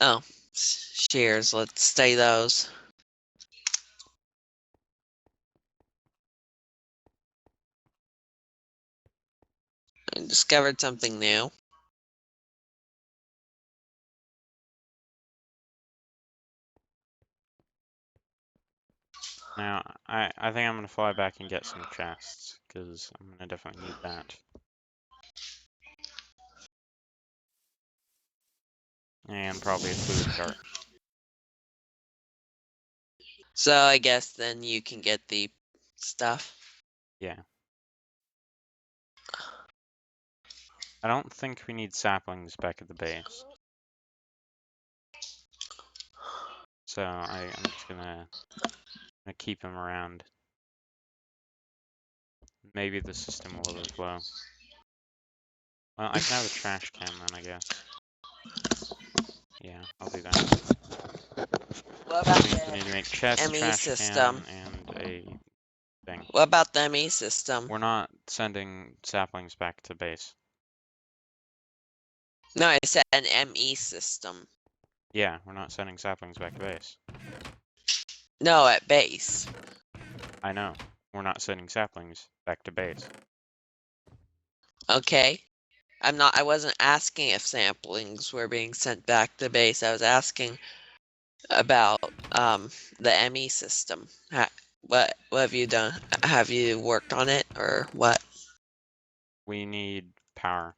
Oh, shears. Let's study those. I discovered something new. Now, I think I'm going to fly back and get some chests, because I'm going to definitely need that. And probably a fluid cart. So I guess then you can get the stuff. Yeah. I don't think we need saplings back at the base. So I'm just gonna keep them around. Maybe the system will overflow. Well, I can have a trash can then, I guess. Yeah, I'll do that. What about Means we need to make chest, ME trash system? can, and a thing. What about the ME system? We're not sending saplings back to base. No, I said an ME system. Yeah, we're not sending saplings back to base. No, at base. I know. We're not sending saplings back to base. Okay. I wasn't asking if samplings were being sent back to base. I was asking about the ME system. What have you done? Have you worked on it or what? We need power.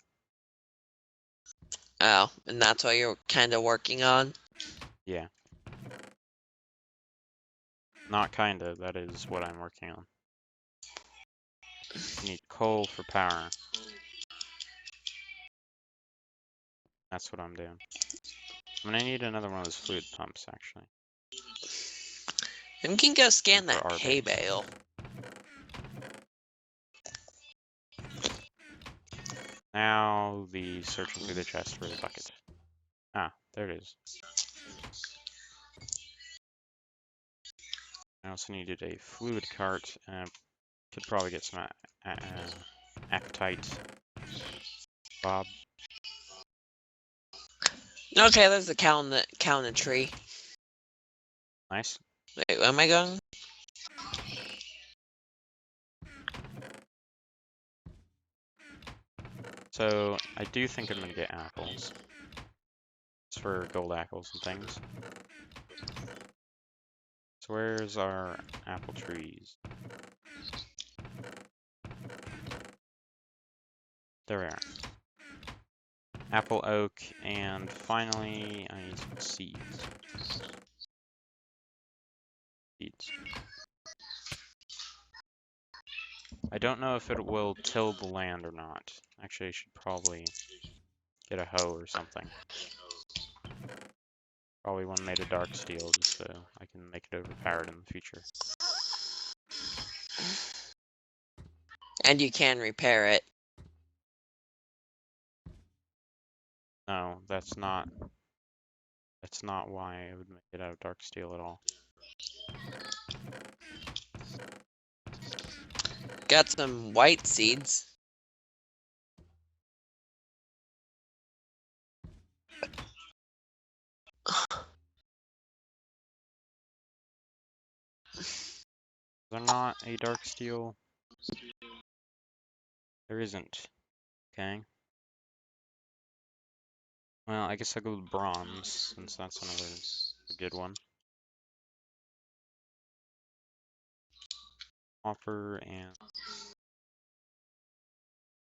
Oh, and that's what you're kind of working on? Yeah. Not kinda, that is what I'm working on. We need coal for power. That's what I'm doing. I'm gonna need another one of those fluid pumps, actually. And we can go scan For that our hay base. bale. Now the searching through the chest for the bucket. Ah, there it is. I also needed a fluid cart, and could probably get some apatite. Bob. Okay, there's a cow in the tree. Nice. Wait, where am I going? So I do think I'm gonna get apples. It's for gold apples and things. So where's our apple trees? There we are. Apple, oak, and finally I need some seeds. I don't know if it will till the land or not. Actually, I should probably get a hoe or something. Probably one made of dark steel, just so I can make it overpowered in the future. And you can repair it. No, that's not why I would make it out of dark steel at all. Got some white seeds. Is there not a dark steel? There isn't. Okay. Well, I guess I'll go with bronze, since that's another good one. Copper and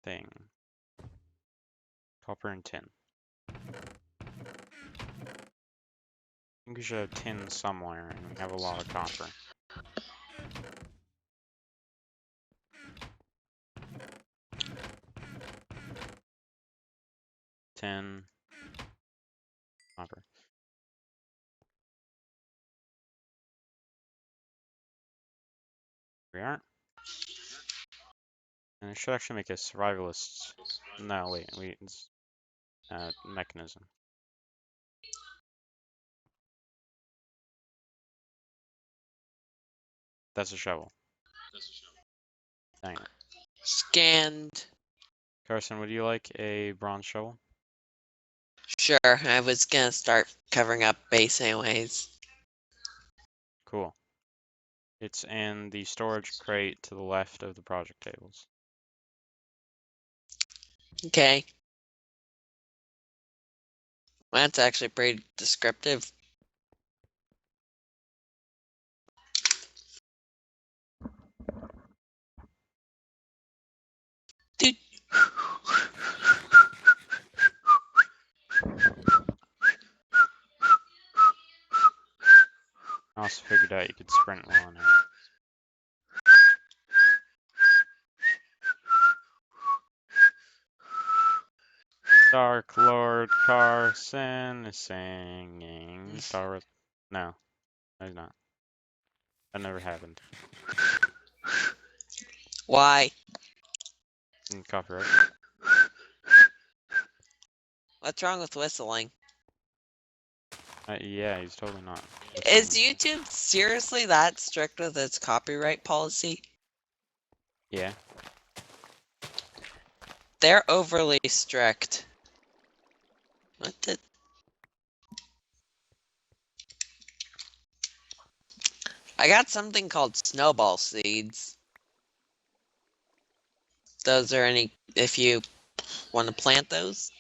thing. Copper and tin. I think we should have tin somewhere, and we have a lot of copper. Tin. Copper. Here we are. And it should actually make a survivalist. No, wait, it's mechanism. That's a shovel. Dang it. Scanned. Carson, would you like a bronze shovel? Sure, I was gonna start covering up base anyways. Cool. It's in the storage crate to the left of the project tables. Okay. That's actually pretty descriptive. Dude. I also figured out you could sprint while in it. Dark Lord Carson is singing. No, he's not. That never happened. Why? Copyright. What's wrong with whistling? Yeah, he's totally not. Is Listening. YouTube seriously that strict with its copyright policy? Yeah. They're overly strict. What the? I got something called snowball seeds. Those are any, if you want to plant those?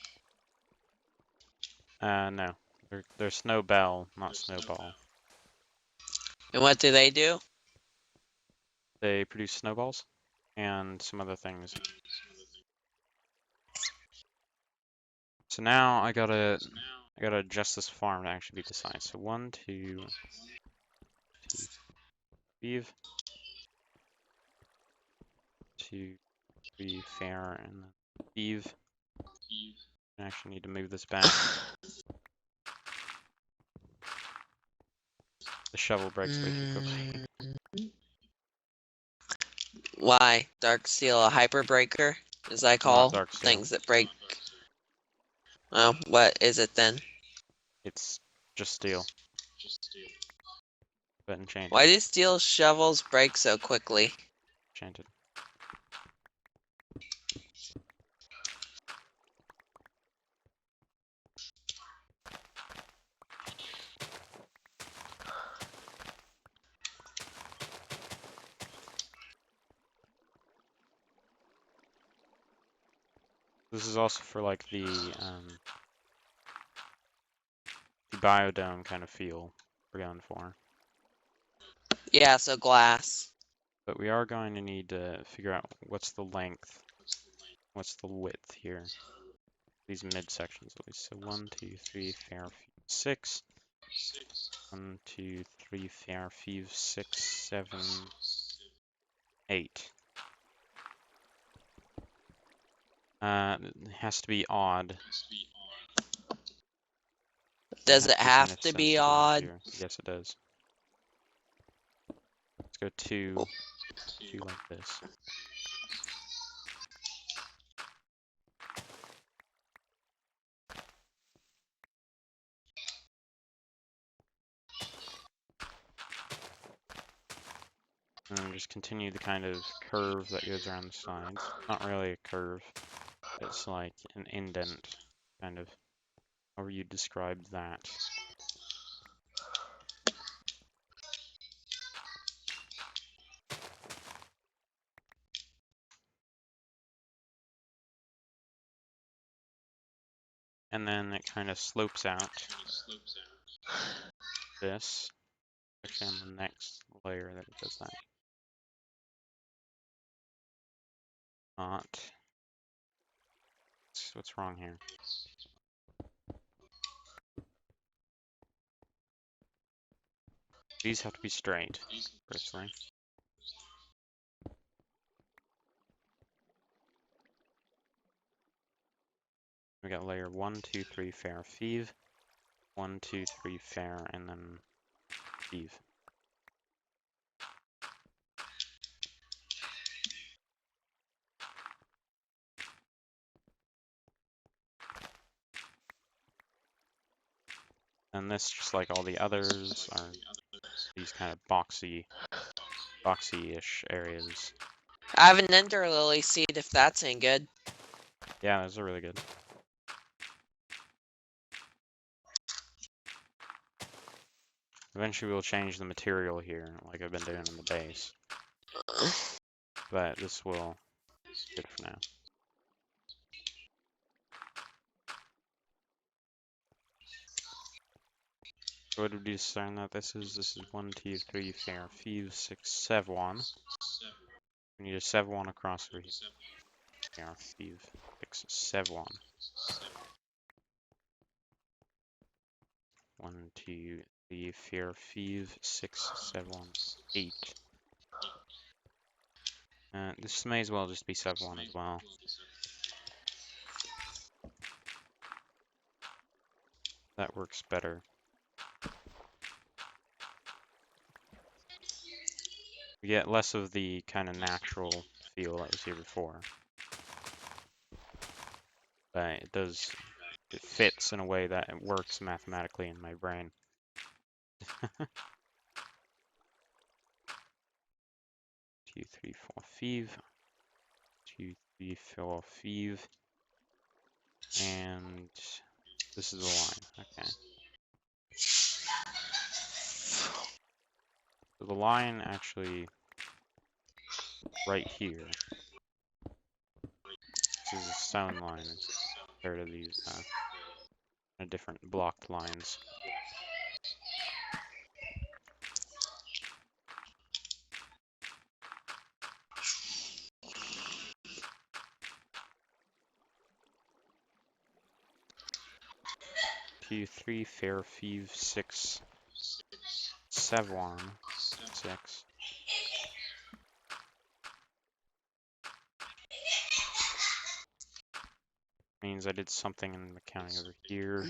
No. They're snowbell, not snowball. And what do they do? They produce snowballs and some other things. So now I gotta adjust this farm to actually be the size. So 1, 2, 3, 2, 3, fair, and then Steve. I actually need to move this back. The shovel breaks way too quickly. Why? Dark steel a hyperbreaker, as I Not call dark steel. things that break. Oh, what is it then? It's just steel. But enchanted. Why do steel shovels break so quickly? Enchanted. This is also for like the biodome kind of feel we're going for. Yeah, so glass. But we are going to need to figure out what's the length, what's the width here. These midsections at least. So 1, 2, 3, fair, 6. 1, 2, 3, fair, 5, 6, 7, 8. It has to be odd. Does it Kind have of to be sensitive odd? here. Yes, it does. Let's go 2 like this. And then just continue the kind of curve that goes around the sides. Not really a curve. It's like an indent, kind of. However you describe that. And then it kind of slopes out. This. Actually on the next layer that it does that. Not. What's wrong here? These have to be straight, personally. We got layer 1, 2, 3, fair, 5. 1, 2, 3, fair, and then 5. And this, just like all the others, are these kind of boxy-ish areas. I have an ender lily seed if that's any good. Yeah, those are really good. Eventually we'll change the material here, like I've been doing in the base. But this will be good for now. So what did we discern that this is? This is 1, 2, 3, 4, 5, 6, 7. We need a 7 across over here. 4, 5, 6, 7. 1, 2, 3, 4, 5, 6, 7, 8. This may as well just be 7 as well. That works better. We get less of the kind of natural feel that was here before. But it fits in a way that it works mathematically in my brain. 2, 3, 4, 5. 2, 3, 4, 5. And this is the line. Okay. So the line actually right here. This is a stone line compared to these different blocked lines. Two, 3, 4, 5, 6, 7, 6. Means I did something in the counting over here.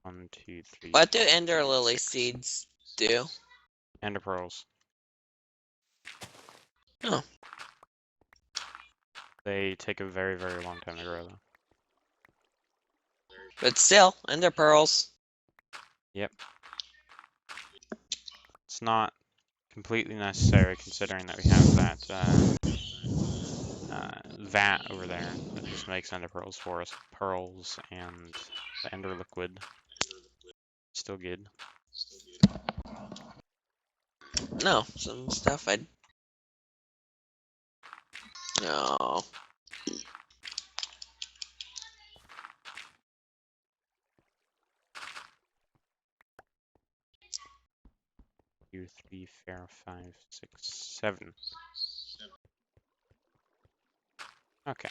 1, 2, 3. What do 4, ender 5, lily 6. seeds do? Ender pearls. Oh. They take a very, very long time to grow, though. But still, ender pearls. Yep. It's not completely necessary considering that we have that vat over there that just makes ender pearls for us. Pearls and the ender liquid. Still good. No, some stuff I... No. 2, 3, 4, 5, 6, 7. Okay.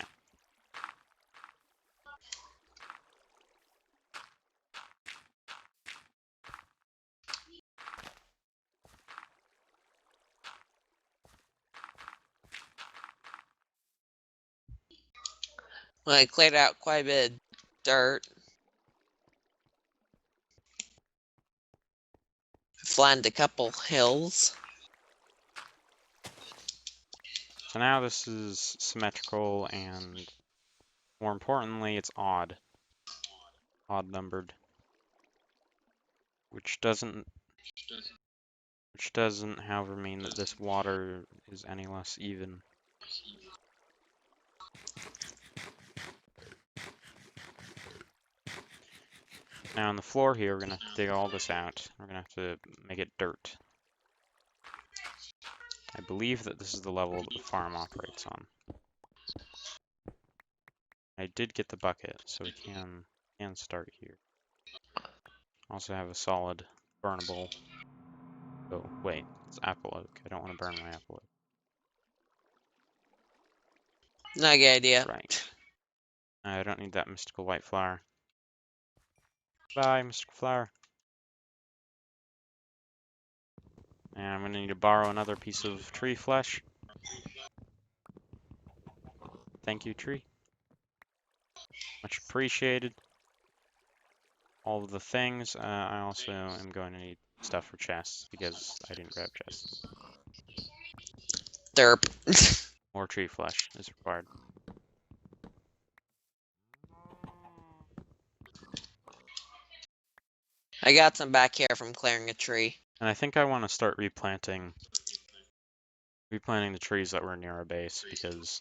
Well, I cleared out quite a bit of dirt. Flattened a couple hills. So now this is symmetrical and more importantly, it's odd. Odd numbered. Which doesn't, however, mean that this water is any less even. Now on the floor here, we're gonna have to dig all this out. We're gonna have to make it dirt. I believe that this is the level that the farm operates on. I did get the bucket, so we can start here. Also have a solid burnable. Oh, wait, it's apple oak. I don't want to burn my apple oak. Not a good idea. Right. I don't need that mystical white flower. Bye, mystical flower. And I'm gonna need to borrow another piece of tree flesh. Thank you, tree. Much appreciated. All of the things. I also am going to need stuff for chests because I didn't grab chests. Derp. More tree flesh is required. I got some back here from clearing a tree. And I think I want to start replanting the trees that were near our base because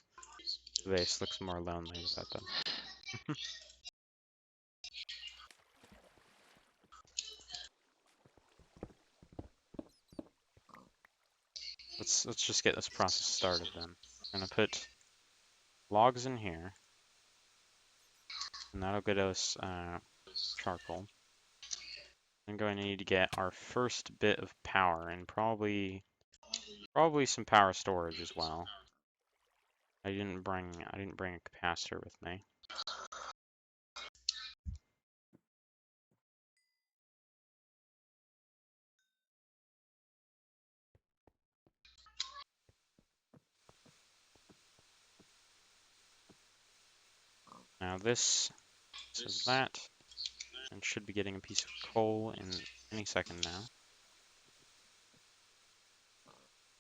the base looks more lonely without them. let's just get this process started then. I'm gonna put logs in here, and that'll get us charcoal. I'm going to need to get our first bit of power, and probably some power storage as well. I didn't bring a capacitor with me. Now this says that, and should be getting a piece of coal in any second now.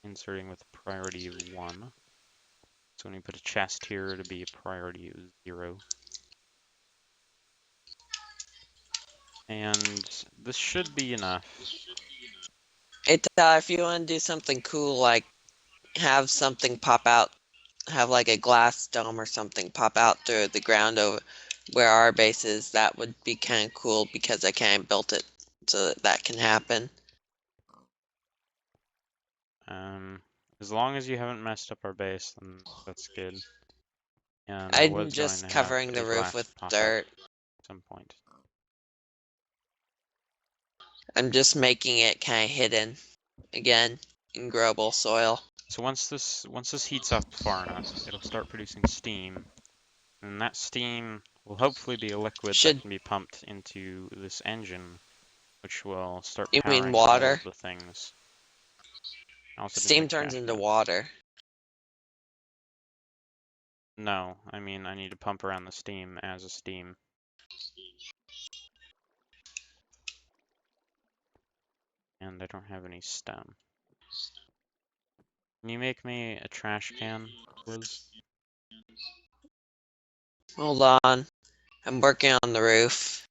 Inserting with priority 1. So when we put a chest here, it'll be a priority 0. And this should be enough. If you want to do something cool, like have something pop out, have like a glass dome or something pop out through the ground over where our base is, that would be kind of cool because I kind of built it so that that can happen. As long as you haven't messed up our base, then that's good. And I I'm was going just to have covering the a roof glass with pop up dirt. at some point. I'm just making it kind of hidden again in growable soil. So once this heats up far enough, it'll start producing steam, and that steam will hopefully be a liquid that Should can be pumped into this engine, which will start you mean powering all water? of the things. I also didn't Steam make turns trash into cans. water. No, I mean I need to pump around the steam as a steam. And I don't have any stem. Can you make me a trash can, Liz? Hold on. I'm working on the roof.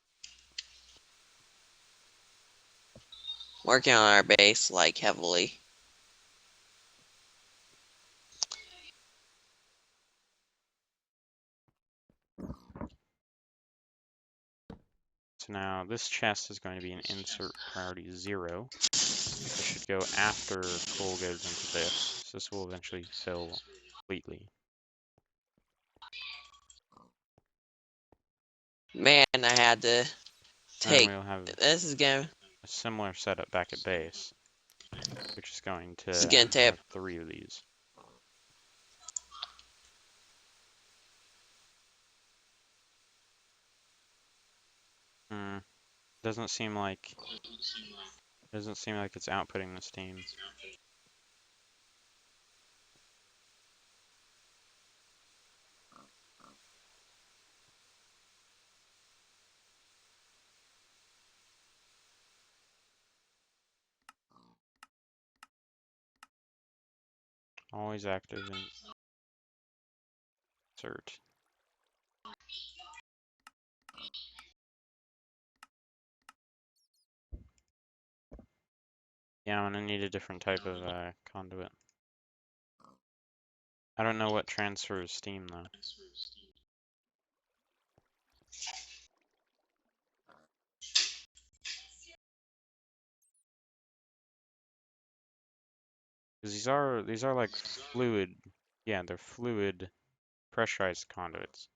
Working on our base, like, heavily. So now this chest is going to be an insert priority 0. This should go after coal goes into this. So this will eventually fill completely. Man, I had to And take... we'll have This is gonna... a similar setup back at base, which is going This is to gonna take... have 3 of these. Hmm. Doesn't seem like it's outputting the steam. Always active in insert. Yeah, I'm gonna need a different type of conduit. I don't know what transfers steam though. Because these are like fluid, yeah, they're fluid pressurized conduits.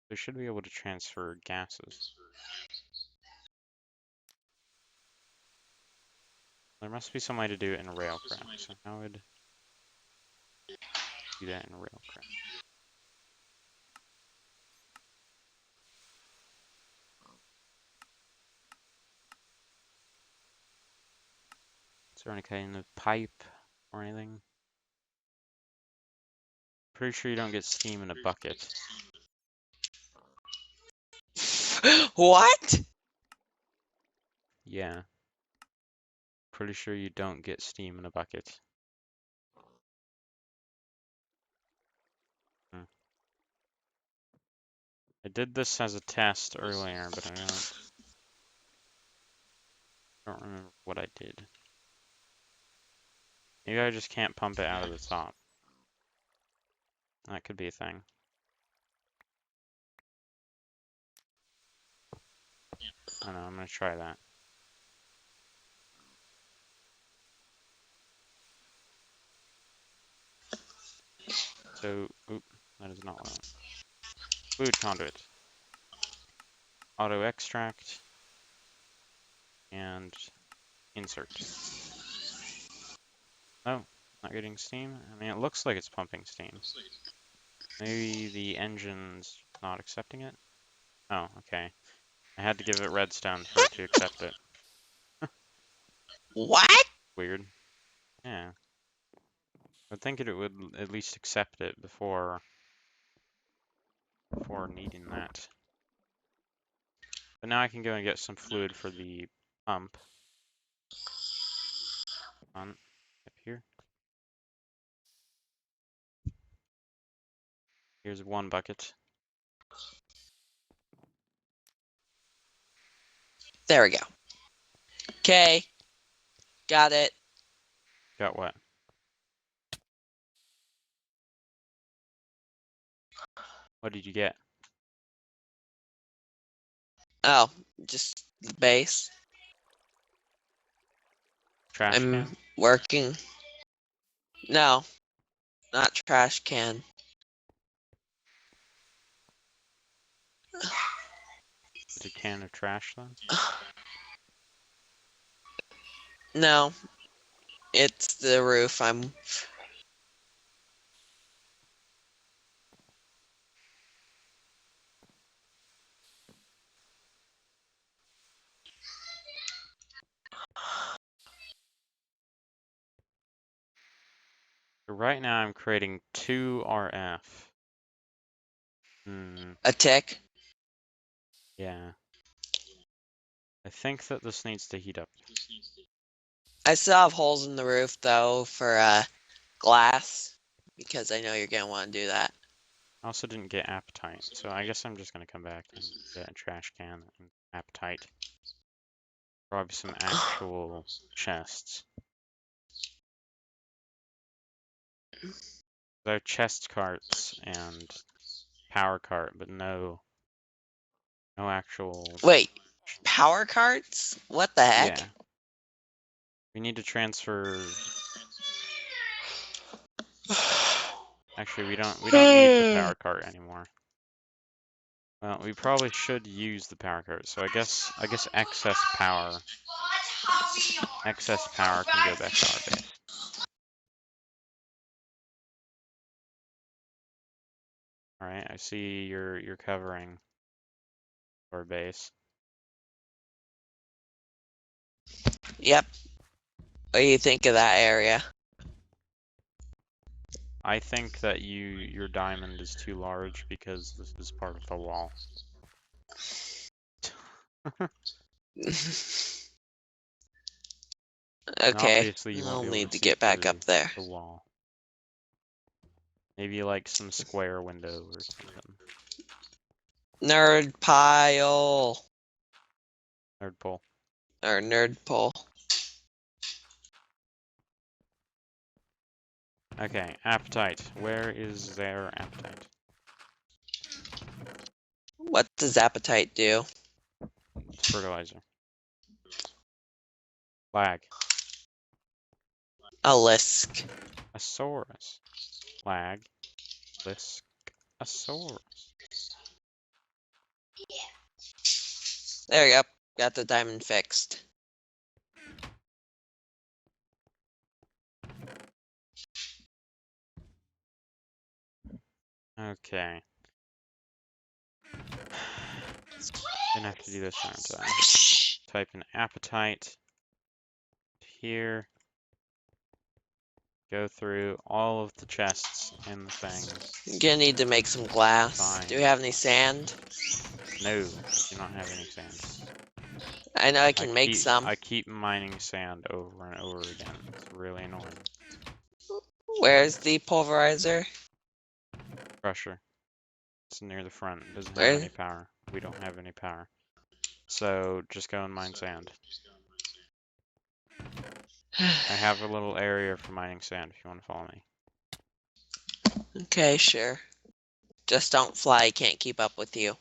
They should be able to transfer gases. There must be some way to do it in Railcraft. So how would do that in Railcraft? Is there any kind of pipe or anything? Pretty sure you don't get steam in a bucket. What? Yeah. Pretty sure you don't get steam in a bucket. Hmm. I did this as a test earlier, but I don't remember what I did. Maybe I just can't pump it out of the top. That could be a thing. I don't know, I'm gonna try that. So, oop, that is not what I want. Fluid conduit. Auto extract. And insert. Oh, not getting steam? I mean, it looks like it's pumping steam. Maybe the engine's not accepting it? Oh, okay. I had to give it redstone for it to accept it. What? Weird. Yeah. I'd think it would at least accept it before needing that. But now I can go and get some fluid for the pump. On up here. Here's one bucket. There we go. Okay. Got it. Got what? What did you get? Oh, just the base. Trash I'm can? working. No, not trash can. It's a can of trash then? No, it's the roof. So right now I'm creating 2 RF. A tick. Yeah. I think that this needs to heat up. I still have holes in the roof though for glass because I know you're gonna want to do that. I also didn't get appetite, so I guess I'm just gonna come back and get a trash can and appetite. Probably some actual chests. There are chest carts and power cart, but no actual. Wait, power carts? What the heck? Yeah. We need to transfer. Actually, we don't need the power cart anymore. Well, we probably should use the power cart. So I guess excess power can go back to our base. All right, I see you're covering our base. Yep. What do you think of that area? I think that your diamond is too large because this is part of the wall. And Okay, obviously you won't I'll be able need to to see get back through up there. the wall. Maybe like some square window or something. Nerd pile. Nerd pole. Or nerd pole. Okay, appetite. Where is their appetite? What does appetite do? It's fertilizer. Lag. A lisk. Asaurus. Lag. Lisk. Asaurus. There you go. Got the diamond fixed. Okay. Gonna have to do this, aren't I? Type in appetite here. Go through all of the chests and the things. You're gonna need to make some glass. Do we have any sand? No, do not have any sand. I know I can make some. I keep mining sand over and over again. It's really annoying. Where's the pulverizer? Crusher. It's near the front. It doesn't have Where? any power. We don't have any power. So just go and mine sand. I have a little area for mining sand if you want to follow me. Okay, sure. Just don't fly. I can't keep up with you.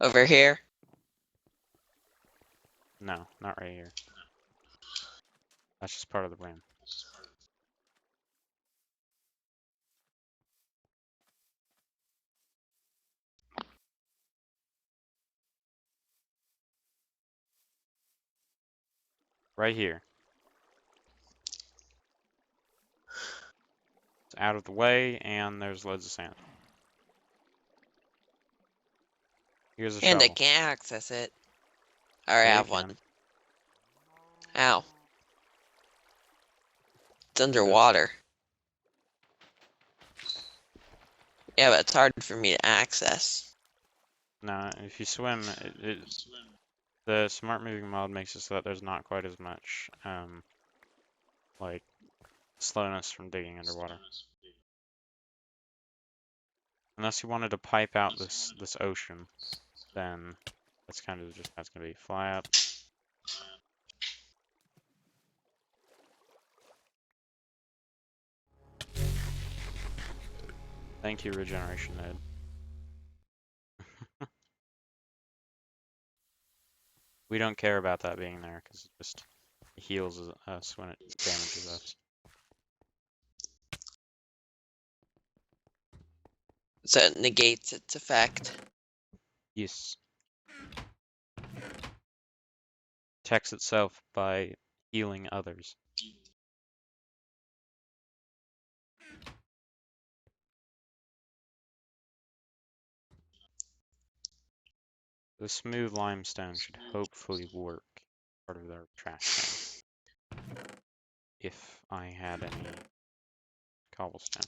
Over here? No, not right here. That's just part of the rim. Right here. It's out of the way, and there's loads of sand. Here's a And I shovel. can't access it. Or I Yeah, you have can. one. Ow. It's This. underwater. Yeah, but it's hard for me to access. Nah, if you swim, the smart moving mod makes it so that there's not quite as much, like, slowness from digging underwater. Unless you wanted to pipe out this ocean, then that's kind of just how it's gonna be. Fly up. Thank you, regeneration node. We don't care about that being there because it just heals us when it damages us. So it negates its effect. Yes. Protects itself by healing others. The smooth limestone should hopefully work. Part of their trash can. If I had any cobblestone.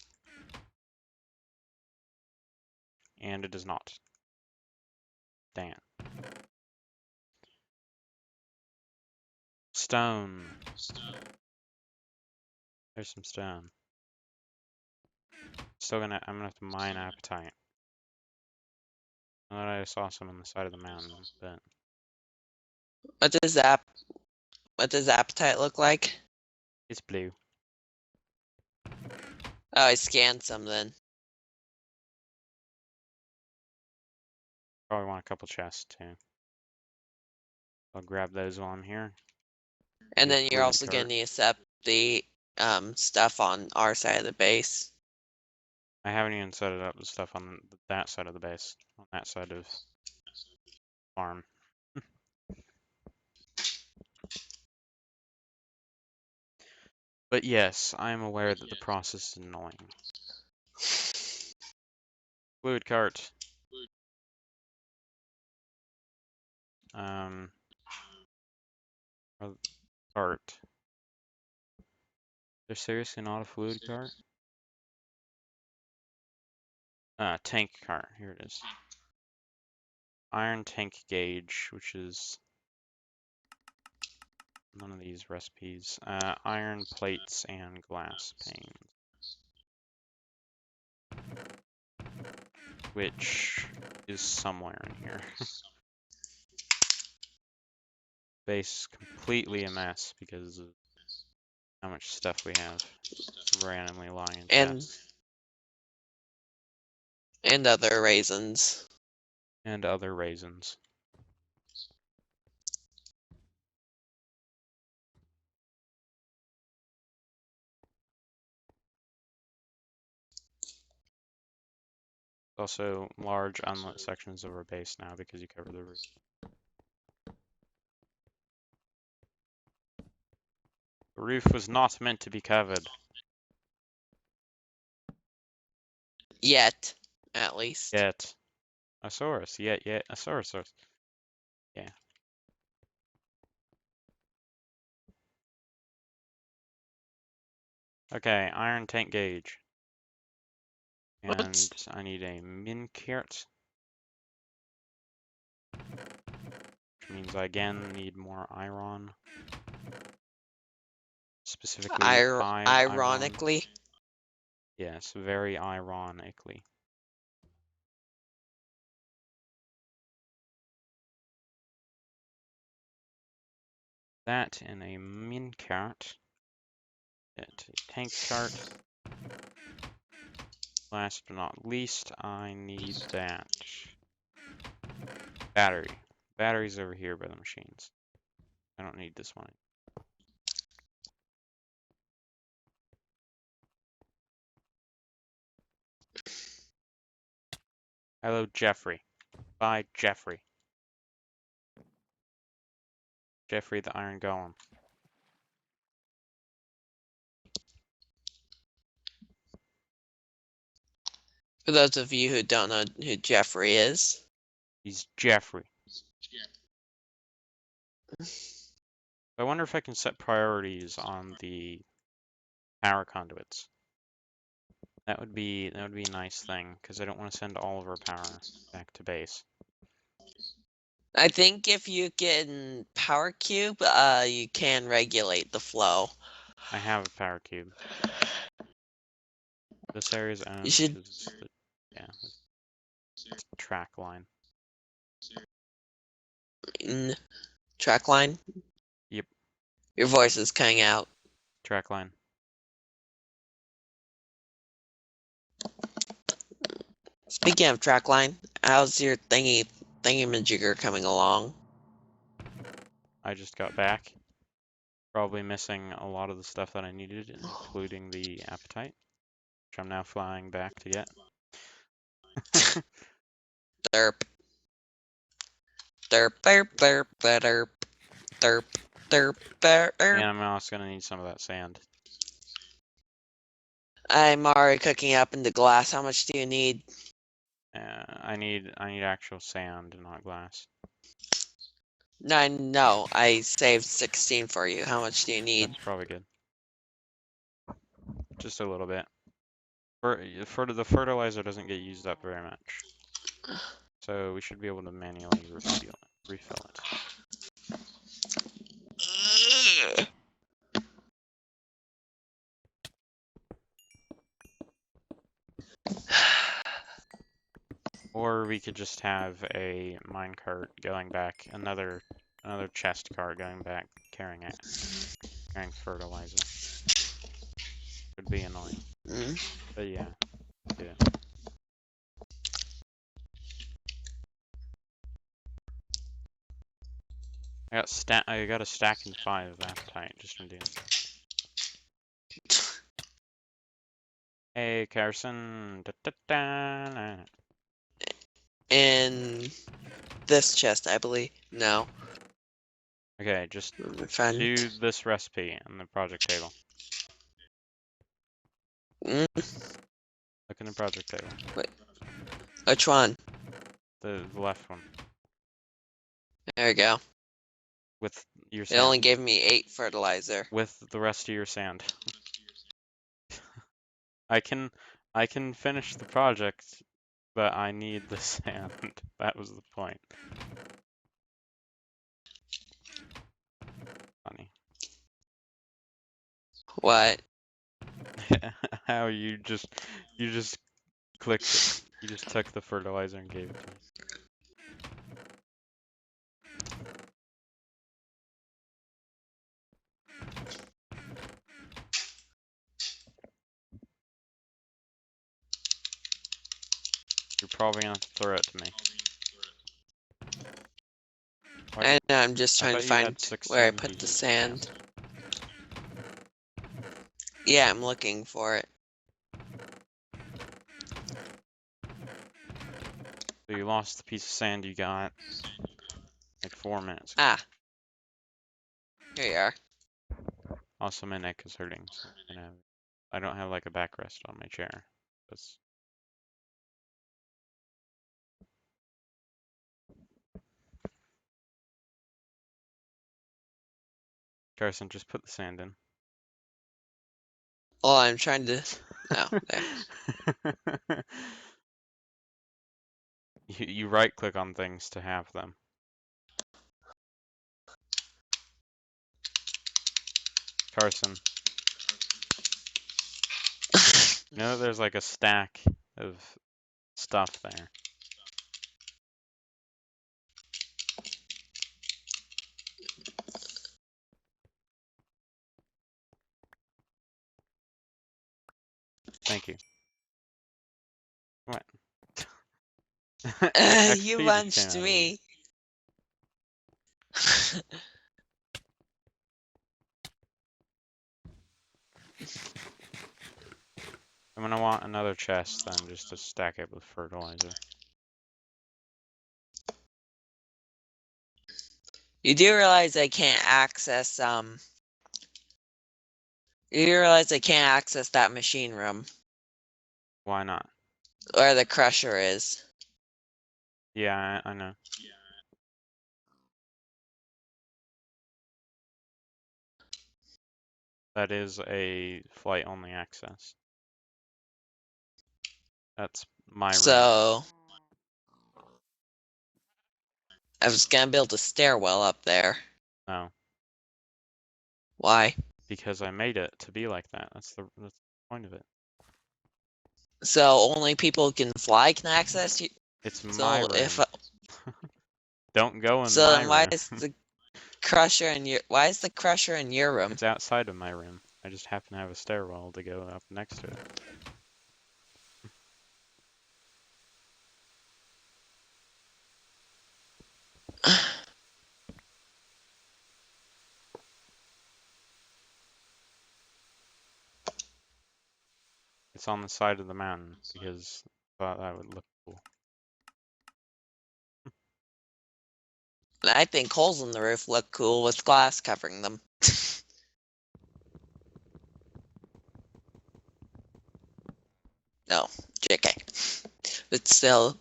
And it does not. Dang it. Stone. There's some stone. I'm gonna have to mine appetite. I thought I saw some on the side of the mountain, but What does appetite look like? it's blue. Oh, I scanned some then. Probably want a couple chests too. I'll grab those while I'm here. And Need a then you're fluid also cart. gonna need to set up the stuff on our side of the base. I haven't even set it up with stuff on that side of the base. On that side of farm. But yes, I am aware that the process is annoying. Fluid cart. Or cart. There's seriously not a fluid cart? Tank cart. Here it is. Iron tank gauge, which is none of these recipes. Iron plates and glass panes. Which is somewhere in here. Base is completely a mess because of how much stuff we have randomly lying in And chests. and other raisins. And other raisins. Also, large unlit sections of our base now because you cover the roof. The roof was not meant to be covered. Yet, at least. Yet. A saurus. Yet, a saurus. Yeah. Okay, iron tank gauge. And What's I need a min cart. Which means I again need more iron. Specifically 5 iron. ironically? Yes, very ironically. That in a min cart. Get a tank cart. Last but not least, I need that battery. Battery's over here by the machines. I don't need this one. Hello, Jeffrey. Bye, Jeffrey. Jeffrey the Iron Golem. For those of you who don't know who Jeffrey is. He's Jeffrey. I wonder if I can set priorities on the power conduits. That would be a nice thing, because I don't want to send all of our power back to base. I think if you get in Power Cube, you can regulate the flow. I have a power cube. This area is You owned should. because it's the, yeah, it's a track line. Track line? Yep. Your voice is cutting out. Track line. Speaking of track line, how's your thingy-majigger coming along? I just got back. Probably missing a lot of the stuff that I needed, including the appetite, which I'm now flying back to get. Derp. Derp, derp, derp, derp, derp, derp, derp. And I'm also gonna need some of that sand. I'm already cooking up into glass. How much do you need? I need actual sand, not glass. No, I saved 16 for you. How much do you need? That's probably good. Just a little bit. For the fertilizer doesn't get used up very much, so we should be able to manually refill it. Or we could just have a minecart going back, another chest cart going back carrying fertilizer. Would be annoying. But yeah, do it. I got a stack and 5 of appetite just from doing that. Hey, Carson. Da, da, da. In this chest, I believe. No. Okay, just do this recipe on the project table. Look in the project table. Wait. Which one? The left one. There we go. With your It sand. only gave me 8 fertilizer. With the rest of your sand. I can finish the project, but I need the sand. That was the point. Funny. What? How you just clicked it. You just took the fertilizer and gave it to me. You're probably gonna have to throw it to me. I know, I'm just trying to find where I put the sand. Yeah, I'm looking for it. So you lost the piece of sand you got like 4 minutes ago. Ah. Here you are. Also, my neck is hurting, so I don't have like a backrest on my chair. That's Carson, just put the sand in. Oh, I'm trying to. Oh, there. You right click on things to have them. Carson. You know there's like a stack of stuff there. Thank you. What? You punched me. I'm gonna want another chest then, just to stack it with fertilizer. You do realize I can't access you do realize I can't access that machine room Why not? where the crusher is. Yeah, I know. That is a flight-only access. That's my room. So I was gonna build a stairwell up there. No, Why? because I made it to be like that. That's the point of it. So only people who can fly can access you. It's my So room. if Don't go in so, my then why room. is the crusher in your room? It's outside of my room. I just happen to have a stairwell to go up next to it. It's on the side of the mountain because I thought that would look cool. I think holes in the roof look cool with glass covering them. No, JK. But still,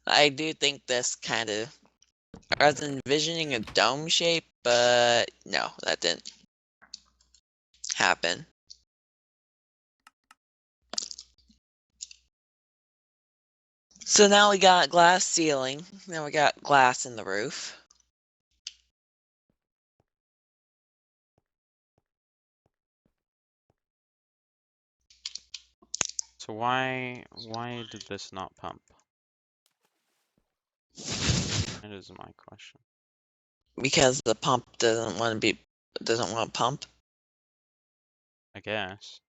I do think this kind of. I was envisioning a dome shape, but no, that didn't happen. So now we got glass ceiling. Now we got glass in the roof. So why did this not pump? That is my question. Because the pump doesn't want to pump. I guess.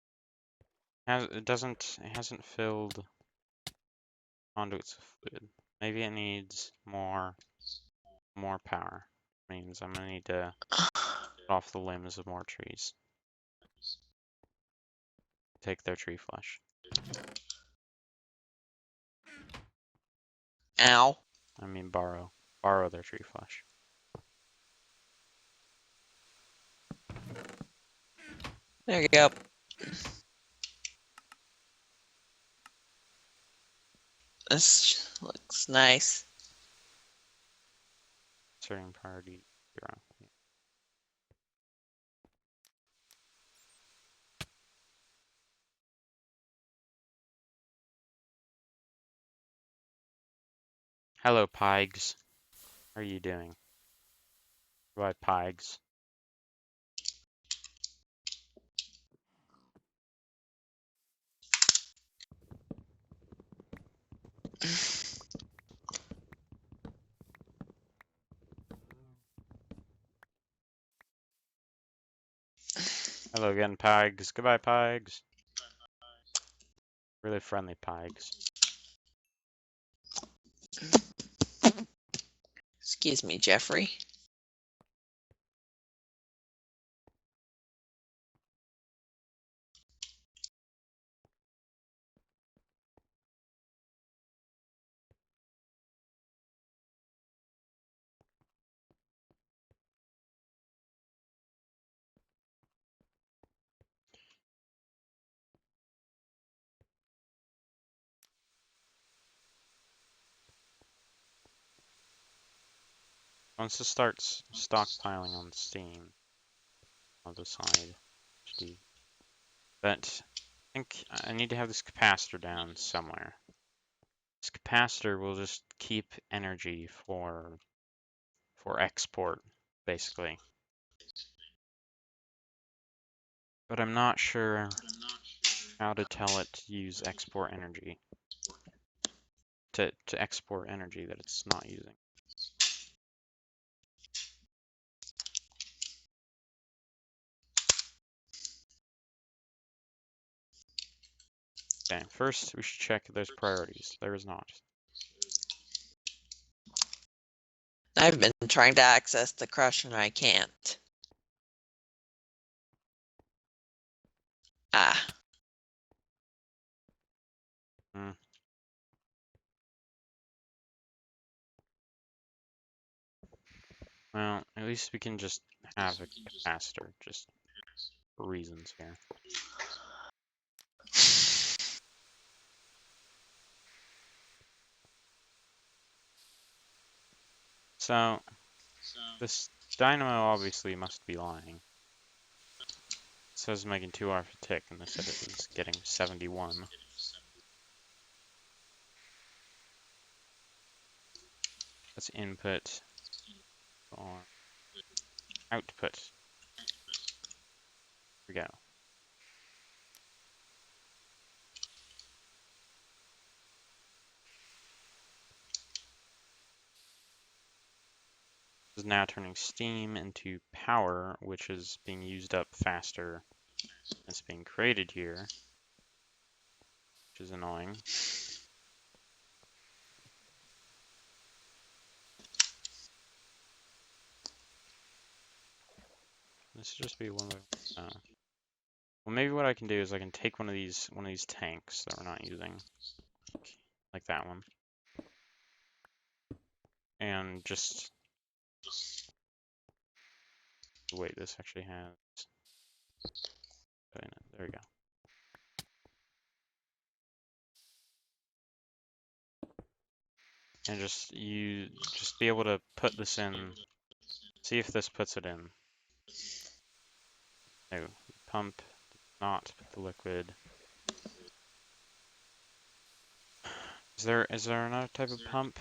It hasn't filled conduits of fluid. Maybe it needs more power. Means I'm gonna need to cut off the limbs of more trees. Take their tree flesh. Ow. I mean borrow their tree flesh. There you go. This looks nice. Certain priority 0. Hello, Pigs. How are you doing? Goodbye, Pigs. Hello again, Pigs. Goodbye, Pigs. Really friendly Pigs. Excuse me, Jeffrey. Once it starts stockpiling on Steam, I'll decide to do. But I think I need to have this capacitor down somewhere. This capacitor will just keep energy for export, basically. But I'm not sure how to tell it to use export energy. To export energy that it's not using. Okay, first we should check if there's priorities. There is not. I've been trying to access the crusher and I can't. Ah. Hmm. Well, at least we can just have a capacitor, just for reasons here. So, this dynamo obviously must be lying. It says making 2 hours a tick, and they said it was getting 71. Let's input on output. Here we go. This is now turning steam into power, which is being used up faster than it's being created here, which is annoying. This should just be one by one. Oh. Well, maybe what I can do is I can take one of these tanks that we're not using, like that one, and just wait. This actually has. There we go. And just be able to put this in. See if this puts it in. No, pump not put the liquid. Is there another type of pump?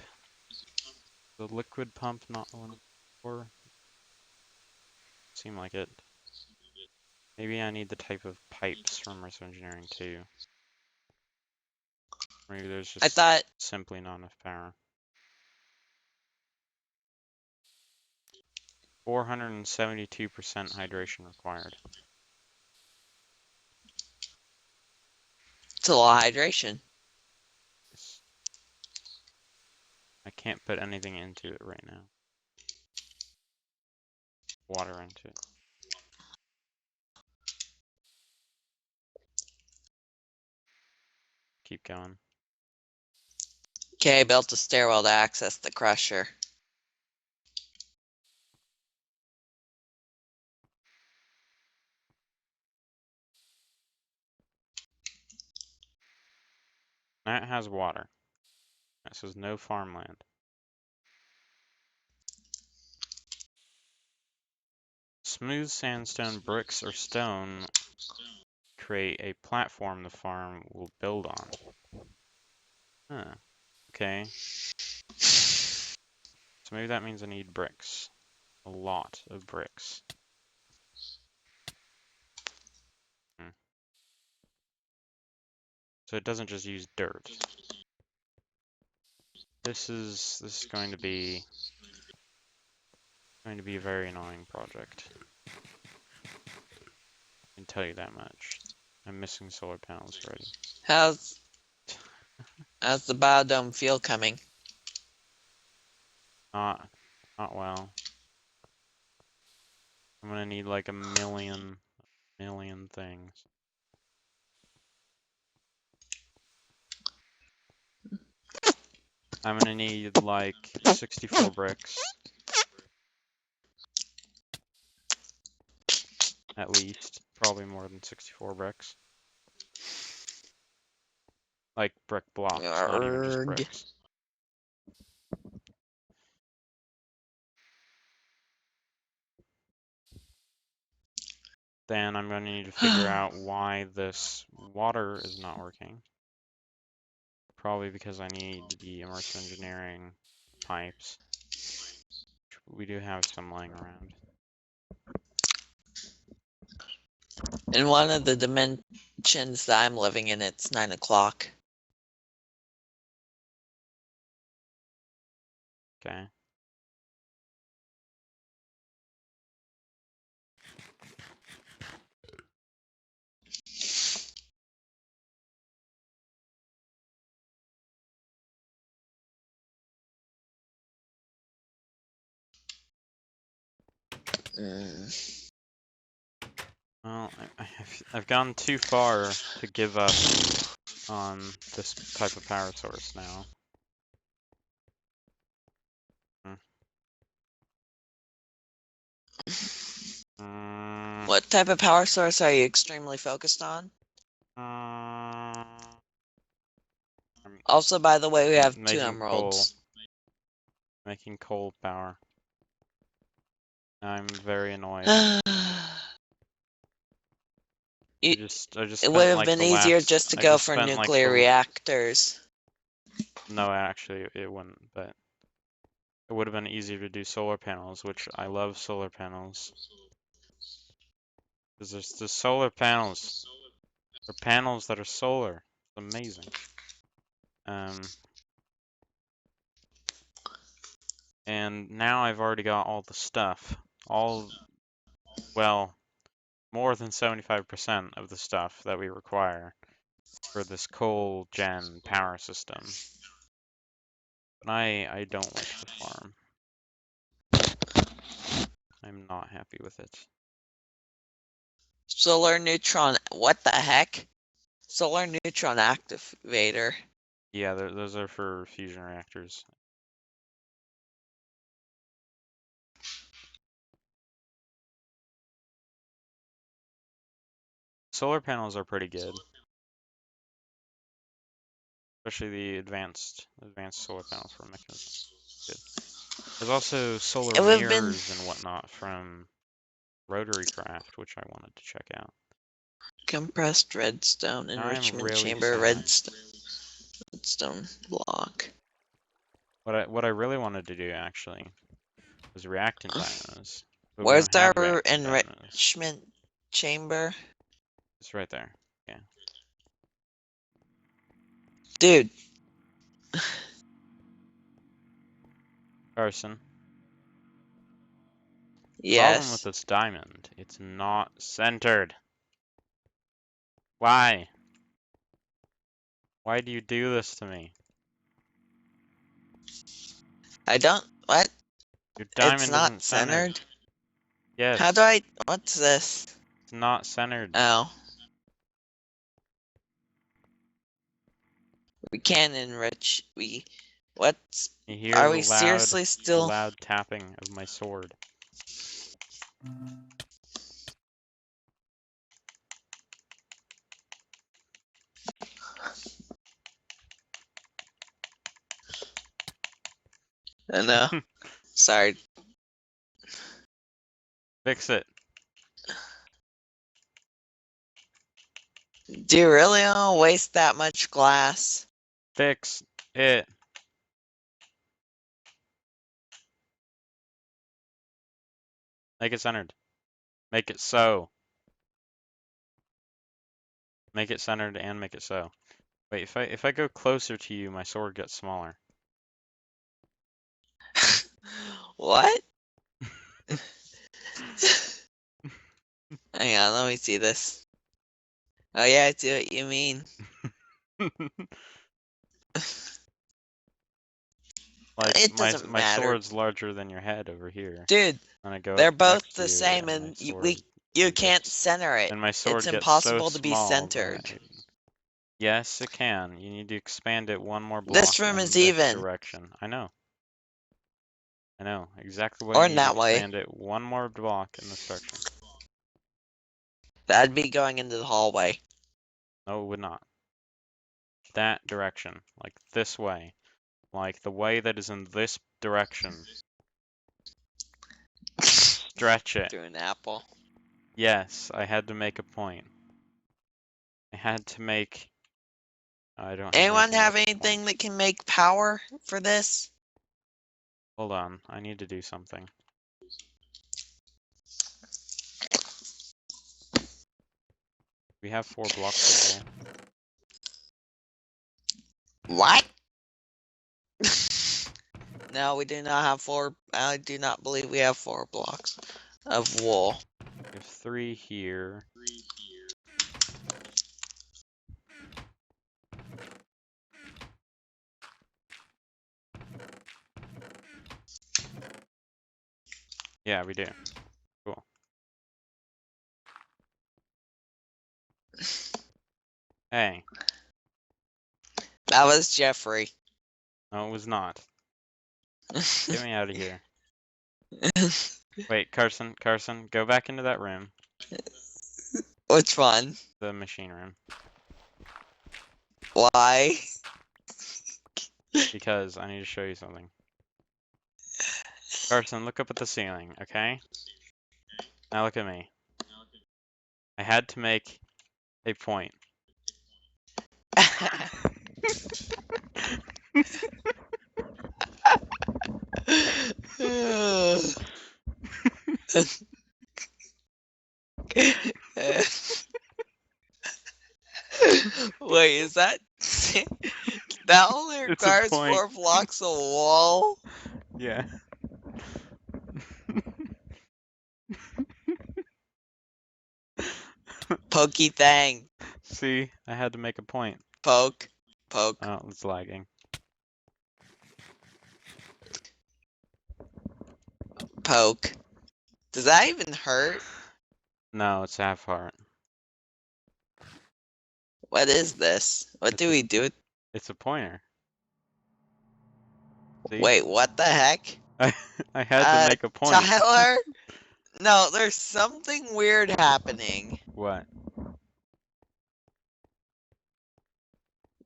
The liquid pump, not the one before? Seem like it. Maybe I need the type of pipes from Resource Engineering too. Maybe there's I just thought simply not enough power. 472% hydration required. it's a lot of hydration. I can't put anything into it right now. Water into it. Keep going. Okay, I built a stairwell to access the crusher. That has water. That says no farmland. Smooth sandstone bricks or stone create a platform the farm will build on. Huh. Okay. So maybe that means I need bricks. A lot of bricks. So it doesn't just use dirt. This is going to be a very annoying project. I can tell you that much. I'm missing solar panels already. How's the biodome fuel coming? Not well. I'm gonna need like a million things. I'm gonna need like 64 bricks. At least. Probably more than 64 bricks. Like brick blocks, not even just Arrgh. bricks. Then I'm going to need to figure out why this water is not working. Probably because I need the immersive engineering pipes. We do have some lying around. In one of the dimensions that I'm living in, it's 9 o'clock. Okay. Well, I've gone too far to give up on this type of power source now. What type of power source are you extremely focused on? Also, by the way, we have 2 making coal. emeralds. Making coal power. I'm very annoyed. I just It spent would have like been the easier last. just to I go just for spent like nuclear the. reactors. No, actually, it wouldn't. But it would have been easier to do solar panels, which I love solar panels. Because there's the solar panels. They're panels that are solar. It's amazing. And now I've already got all the stuff. Well, more than 75% of the stuff that we require for this coal gen power system. But I don't like the farm. I'm not happy with it. Solar neutron, what the heck? Solar neutron activator. Yeah, those are for fusion reactors. Solar panels are pretty good. Especially the advanced solar panel for mechanism. Good. There's also solar It would have been mirrors and whatnot from Rotary Craft, which I wanted to check out. compressed redstone Now I'm enrichment really chamber sad. redstone block. What I really wanted to do actually was reactant dynamos, but we Where's don't have our reactant dynamos. enrichment chamber? It's right there. Yeah. Dude. Carson. Problem with Yes. this diamond, it's not centered. Why? Why do you do this to me? I don't, what? Your It's diamond isn't not centered. centered? How do Yes, I, what's this? it's not centered. Oh. We can enrich, what's, You hear are the we seriously still? loud tapping of my sword. I know. Sorry. Fix it. Do you really want to waste that much glass? Fix it. Make it centered. Make it so. Make it centered and make it so. Wait, if I go closer to you, my sword gets smaller. What? Hang on, let me see this. Oh yeah, I see what you mean. Like It doesn't my matter. sword's larger than your head over here. Dude, And I go they're up both next to the you, same and my and sword you can't gets, center it. and my It's sword gets so impossible to be small that centered. yes, it can. You need to expand it one more This block room in is this even. direction. I know exactly what Or you in need to that way. expand it one more block in this direction. That'd be going into the hallway. No, it would not. That direction, like this way, like the way that is in this direction. Stretch it. Through an apple. Yes, I had to make a point. I had to make. I don't have Anyone anything to have make a anything point. that can make power for this? Hold on, I need to do something. We have 4 blocks of wool. What? No, we do not have 4. I do not believe we have 4 blocks of wool. We have 3 here. Yeah, we do. Cool. Hey. That was Jeffrey. No, it was not. Get me out of here. Wait, Carson, go back into that room. Which one? The machine room. Why? Because I need to show you something. Carson, look up at the ceiling, okay? Now look at me. I had to make a point. Wait, is that that only It's a requires point. 4 blocks of wall? Yeah. Pokey thing. See, I had to make a point. Poke. Poke. Oh, it's lagging. Poke. Does that even hurt? No, it's half heart. What is this? What do we do? It's a pointer. See? Wait, what the heck? I had to make a point. Tyler? No, there's something weird happening. What?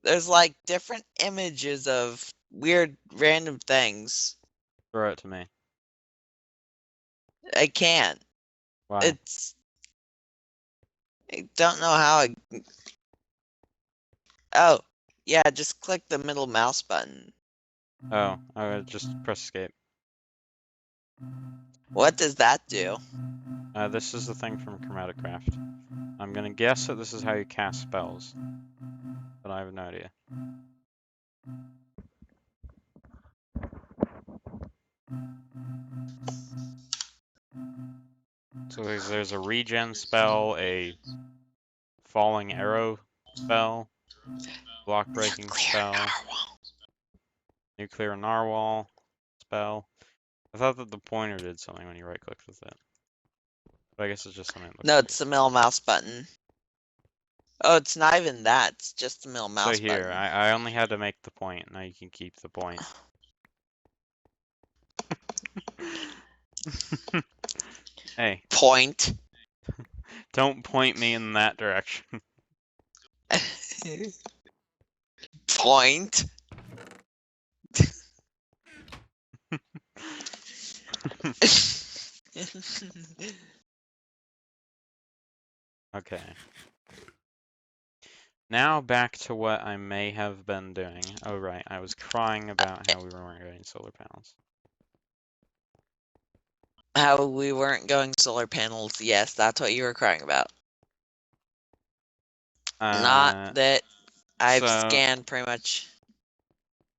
There's like different images of weird random things. Throw it to me. I can't. Why? I don't know how I... Oh, yeah, just click the middle mouse button. Oh, I would just press escape. What does that do? This is the thing from Chromatic Craft. I'm gonna guess that this is how you cast spells, but I have no idea. So there's a regen spell, a falling arrow spell, block breaking spell, nuclear narwhal spell. I thought that the pointer did something when you right clicked with it. But I guess it's just something that looks No, weird. it's the middle mouse button. Oh, it's not even that. It's just the middle mouse So here, button. I only had to make the point. Now you can keep the point. Hey. Point. Don't point me in that direction. Point. Okay. Now back to what I may have been doing. Oh right, I was crying about how we weren't getting solar panels. How we weren't going solar panels. Yes, that's what you were crying about. Not that I've scanned pretty much.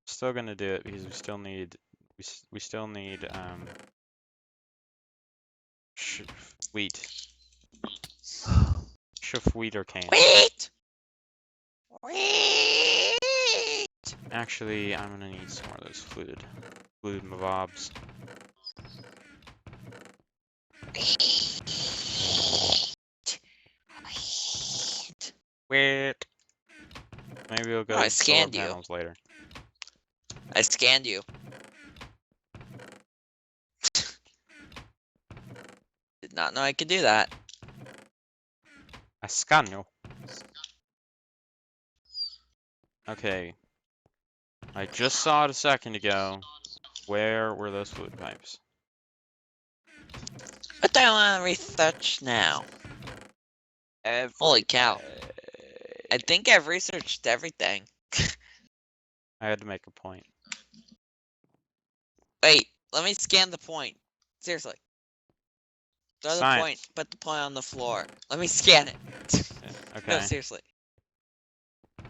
Still gonna do it because we still need wheat. Wheat or cane. Wheat! Wheat! Actually, I'm gonna need some more of those fluid mobobs. Wheat. Maybe we'll go I to solar scanned you. panels later. I scanned you. Did not know I could do that. I scan you. Okay. I just saw it a second ago. Where were those fluid pipes? What do I want to research now? Holy cow. I think I've researched everything. I had to make a point. Wait, let me scan the point. Seriously. Throw the Science. point, put the point on the floor. Let me scan it. Yeah, okay. No, seriously.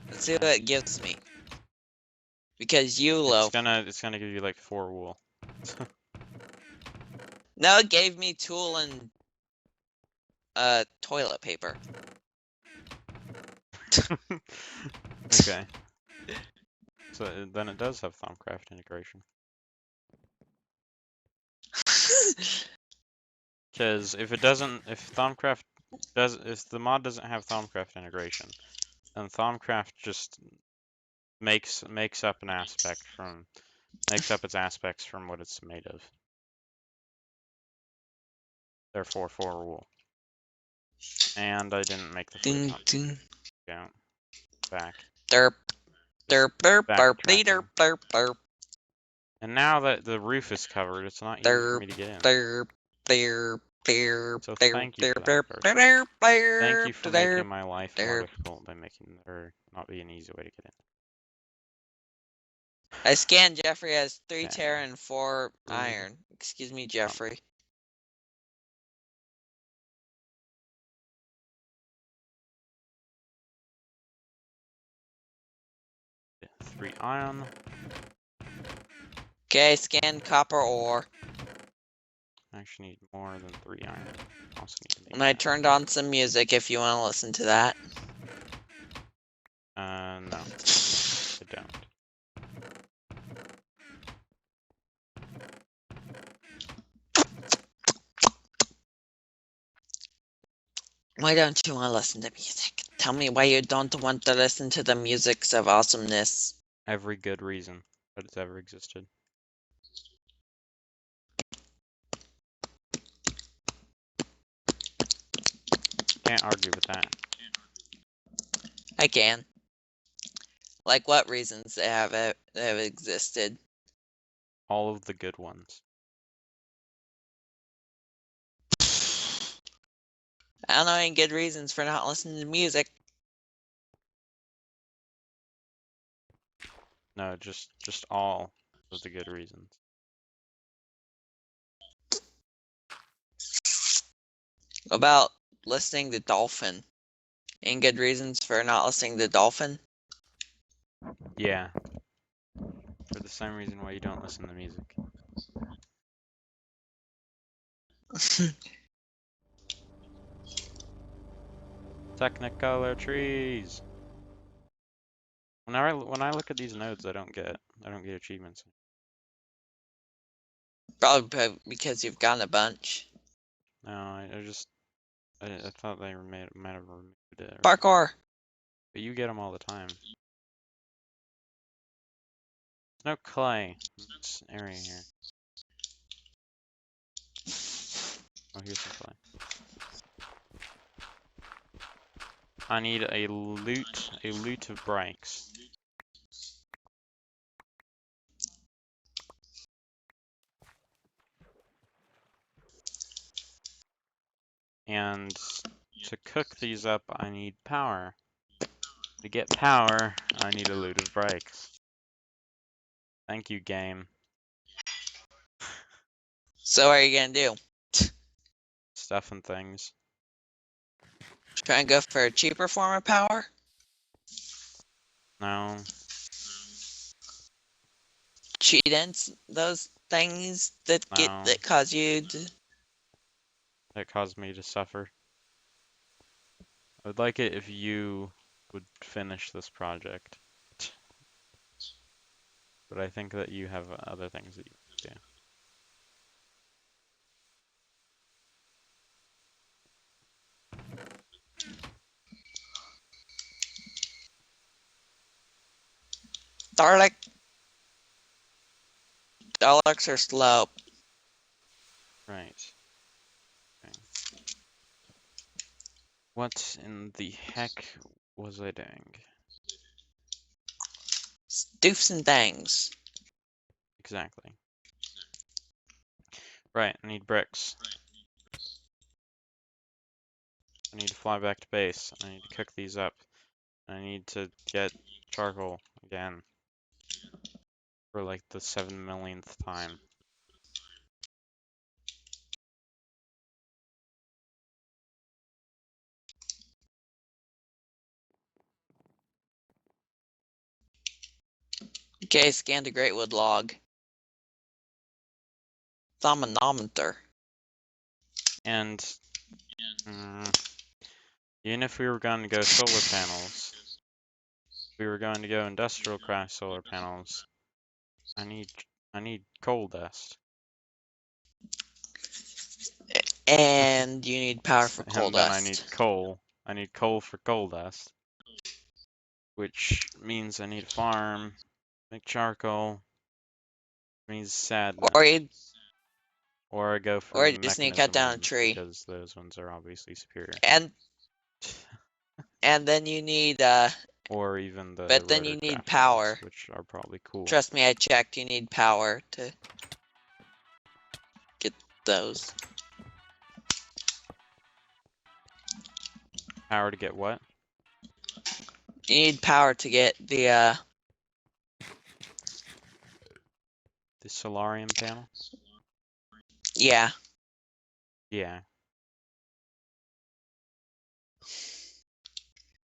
Let's see what it gives me. Because YOLO. It's gonna give you like 4 wool. No, it gave me tool and toilet paper. Okay. So then it does have Thaumcraft integration. Because if the mod doesn't have Thaumcraft integration, then Thaumcraft just makes up its aspects from what it's made of. Therefore, 4 rule. And I didn't make the Ding, flip ding. count. Back. Derp. Derp. Derp. Derp. Backtracking. Derp. Derp. Derp. And now that the roof is covered, it's not easy for me to get in. Derp. Derp. Derp. So Derp. thank you for Derp. that, Derp. person. Derp. Thank you for making Derp. my life more Derp. difficult by making there not be an easy way to get in. I scanned Jeffrey has 3 Okay. terra and 4 iron. Excuse me, Jeffrey. Yeah, 3 iron. Okay, scan copper ore. I actually need more than 3 iron. Also need to make And I that. turned on some music if you want to listen to that. No. I don't. Why don't you want to listen to music? Tell me why you don't want to listen to the musics of awesomeness. Every good reason that it's ever existed. Can't argue with that. I can. Like what reasons they have existed? All of the good ones. I don't know any good reasons for not listening to music. No, just all of the good reasons. About listening to Dolphin. Any good reasons for not listening to Dolphin? Yeah. For the same reason why you don't listen to music. Technicolor trees. When I look at these nodes, I don't get achievements. Probably because you've gotten a bunch. No, I thought they might have removed it. Parkour! But you get them all the time. There's no clay in this area here. Oh, here's some clay. I need a loot of brakes. And to cook these up, I need power. To get power, I need a loot of brakes. Thank you, game. So what are you gonna do? Stuff and things. Try and go for a cheaper form of power? No. Cheat in those things that No. that cause you to... That caused me to suffer. I would like it if you would finish this project. But I think that you have other things that you can do. Daleks are slow. Right. Okay. What in the heck was I doing? Doofs and things. Exactly. Right, I need bricks. I need to fly back to base. I need to cook these up. I need to get charcoal again. For like the 7 millionth time. Okay, scanned a great wood log. Thermometer. And even if we were going to go solar panels, if we were going to go industrial craft solar panels, I need coal dust. And you need power for coal And then I dust. need coal. I need coal for coal dust. which means I need to farm, make charcoal, means sadness. Or I go for or you just need to cut mechanism down a ones tree. because those ones are obviously superior. And then you need Or even the but then rotor you need crafting ones, power. which are probably cool. Trust me, I checked. You need power to get those. Power to get what? You need power to get the solarium panel? yeah. Yeah.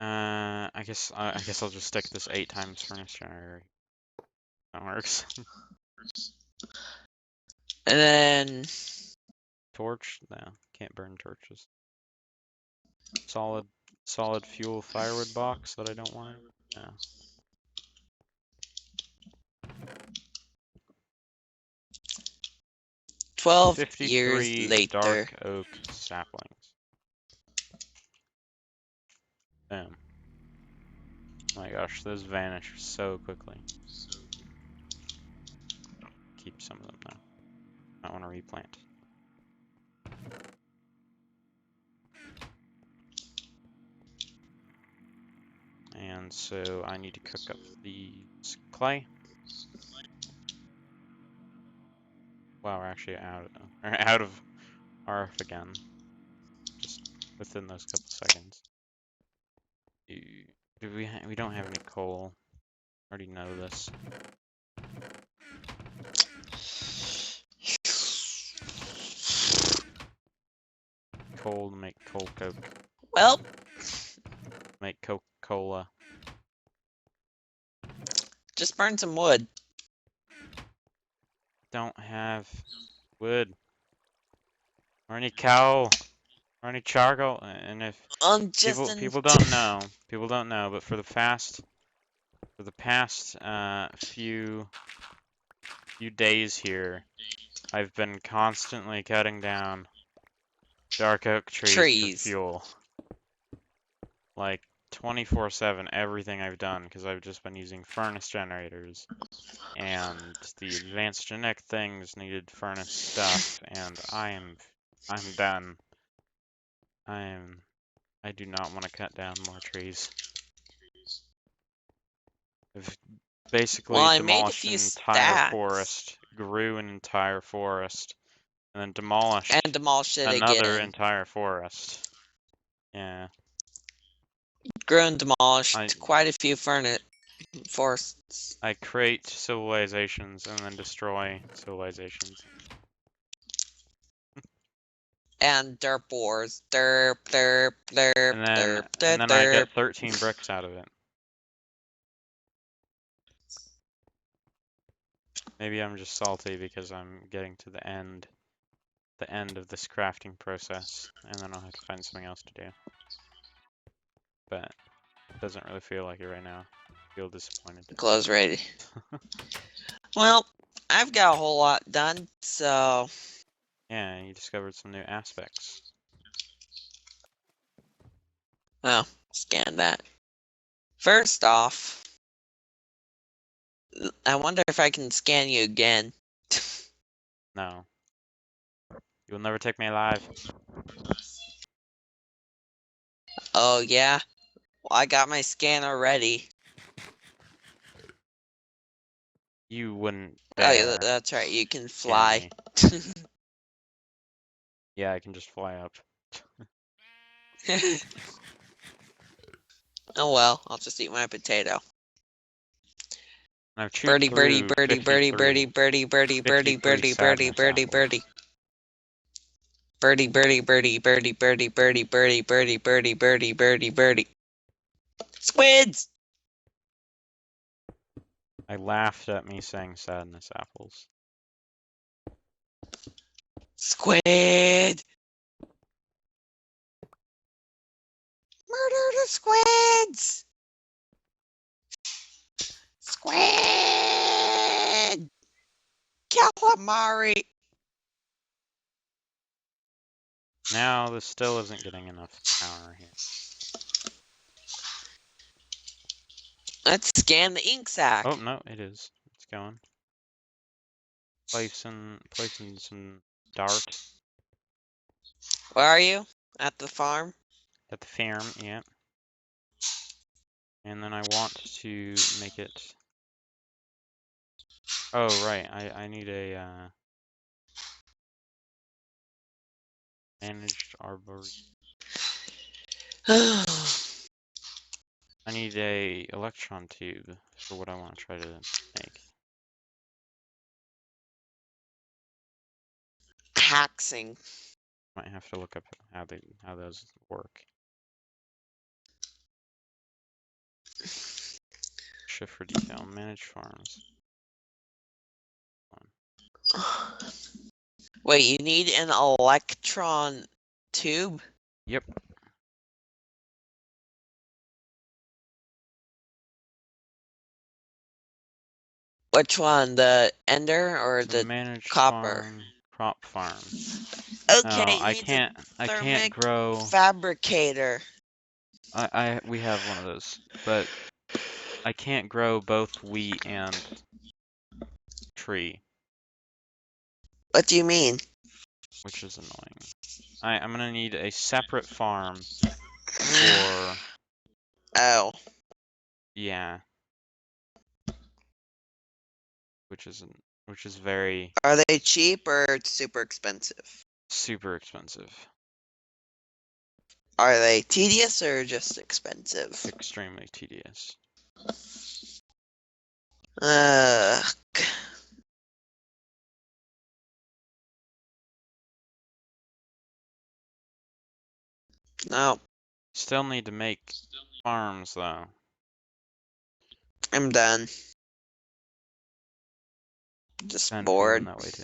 I guess I'll just stick this 8 times furnace generator. That works. And then Torch? No, can't burn torches. Solid fuel firewood box that I don't want. No. 12 years 53 later. dark oak saplings. Boom. Oh my gosh, those vanish so quickly. Keep some of them though. I want to replant. And so I need to cook up these clay. Wow, we're actually out of RF again. Just within those couple seconds. We don't have any coal. I already know this. Coal to make coal coke. Well, Make Coca-Cola. just burn some wood. Don't have wood. Or any coal. Or any charcoal. And if people don't know, but for the past few days here, I've been constantly cutting down dark oak trees for fuel. Like 24/7, everything I've done, because I've just been using furnace generators, and the advanced genetic things needed furnace stuff, and I'm done. I do not want to cut down more trees. I've basically demolished an entire forest, grew an entire forest, and then demolished another entire forest. Yeah. Grew and demolished quite a few forests. I create civilizations and then destroy civilizations. And derp wars. Derp, derp, derp, derp, derp, and then I get 13 bricks out of it. Maybe I'm just salty because I'm getting to the end of this crafting process, and then I'll have to find something else to do. But it doesn't really feel like it right now. I feel disappointed. Close ready. Well, I've got a whole lot done, so... Yeah, you discovered some new aspects. Oh, scan that. First off, I wonder if I can scan you again. No. You will never take me alive. Oh, yeah? Well, I got my scanner ready. You wouldn't dare. Oh, dare. that's right, you can fly. Yeah, I can just fly up. Oh well, I'll just eat my potato. I've Birdie, birdie, birdie, birdie, birdie, birdie, birdie, birdie, birdie, birdie, birdie, birdie. Birdie, birdie, birdie, birdie, birdie, birdie, birdie, birdie, birdie, birdie, birdie, birdie. Squids! I laughed at me saying sadness apples. Squid! Murder the squids! Squid! Calamari! Now this still isn't getting enough power here. Let's scan the ink sac. Oh, no, it is. It's going. Placing some dart Where are you? At the farm? at the farm, yeah. And then I want to make it... Oh, right, I need a managed arbor. I need a electron tube for what I want to try to make. Haxing. Might have to look up how those work. Shift for detail. Manage farms. Wait, you need an electron tube? Yep. Which one? The ender or So the manage copper? farm, crop farm. Okay, Oh, you I need the can't thermic grow. fabricator. We have one of those, but I can't grow both wheat and tree, What do you mean? which is annoying. I'm gonna need a separate farm for, Oh, yeah, which is very are they cheap or super expensive? super expensive, Are they tedious or just expensive? extremely tedious. Uh, no, Still need to make farms though. I'm done. Just Been feeling bored. that way too.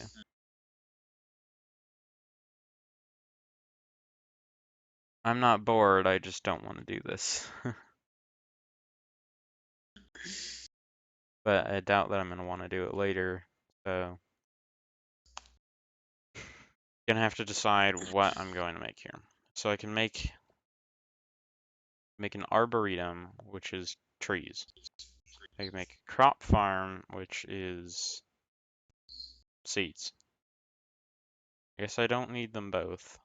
I'm not bored, I just don't want to do this. But I doubt that I'm going to want to do it later, so gonna have to decide what I'm going to make here. So I can make an arboretum, which is trees. I can make a crop farm, which is seeds. I guess I don't need them both.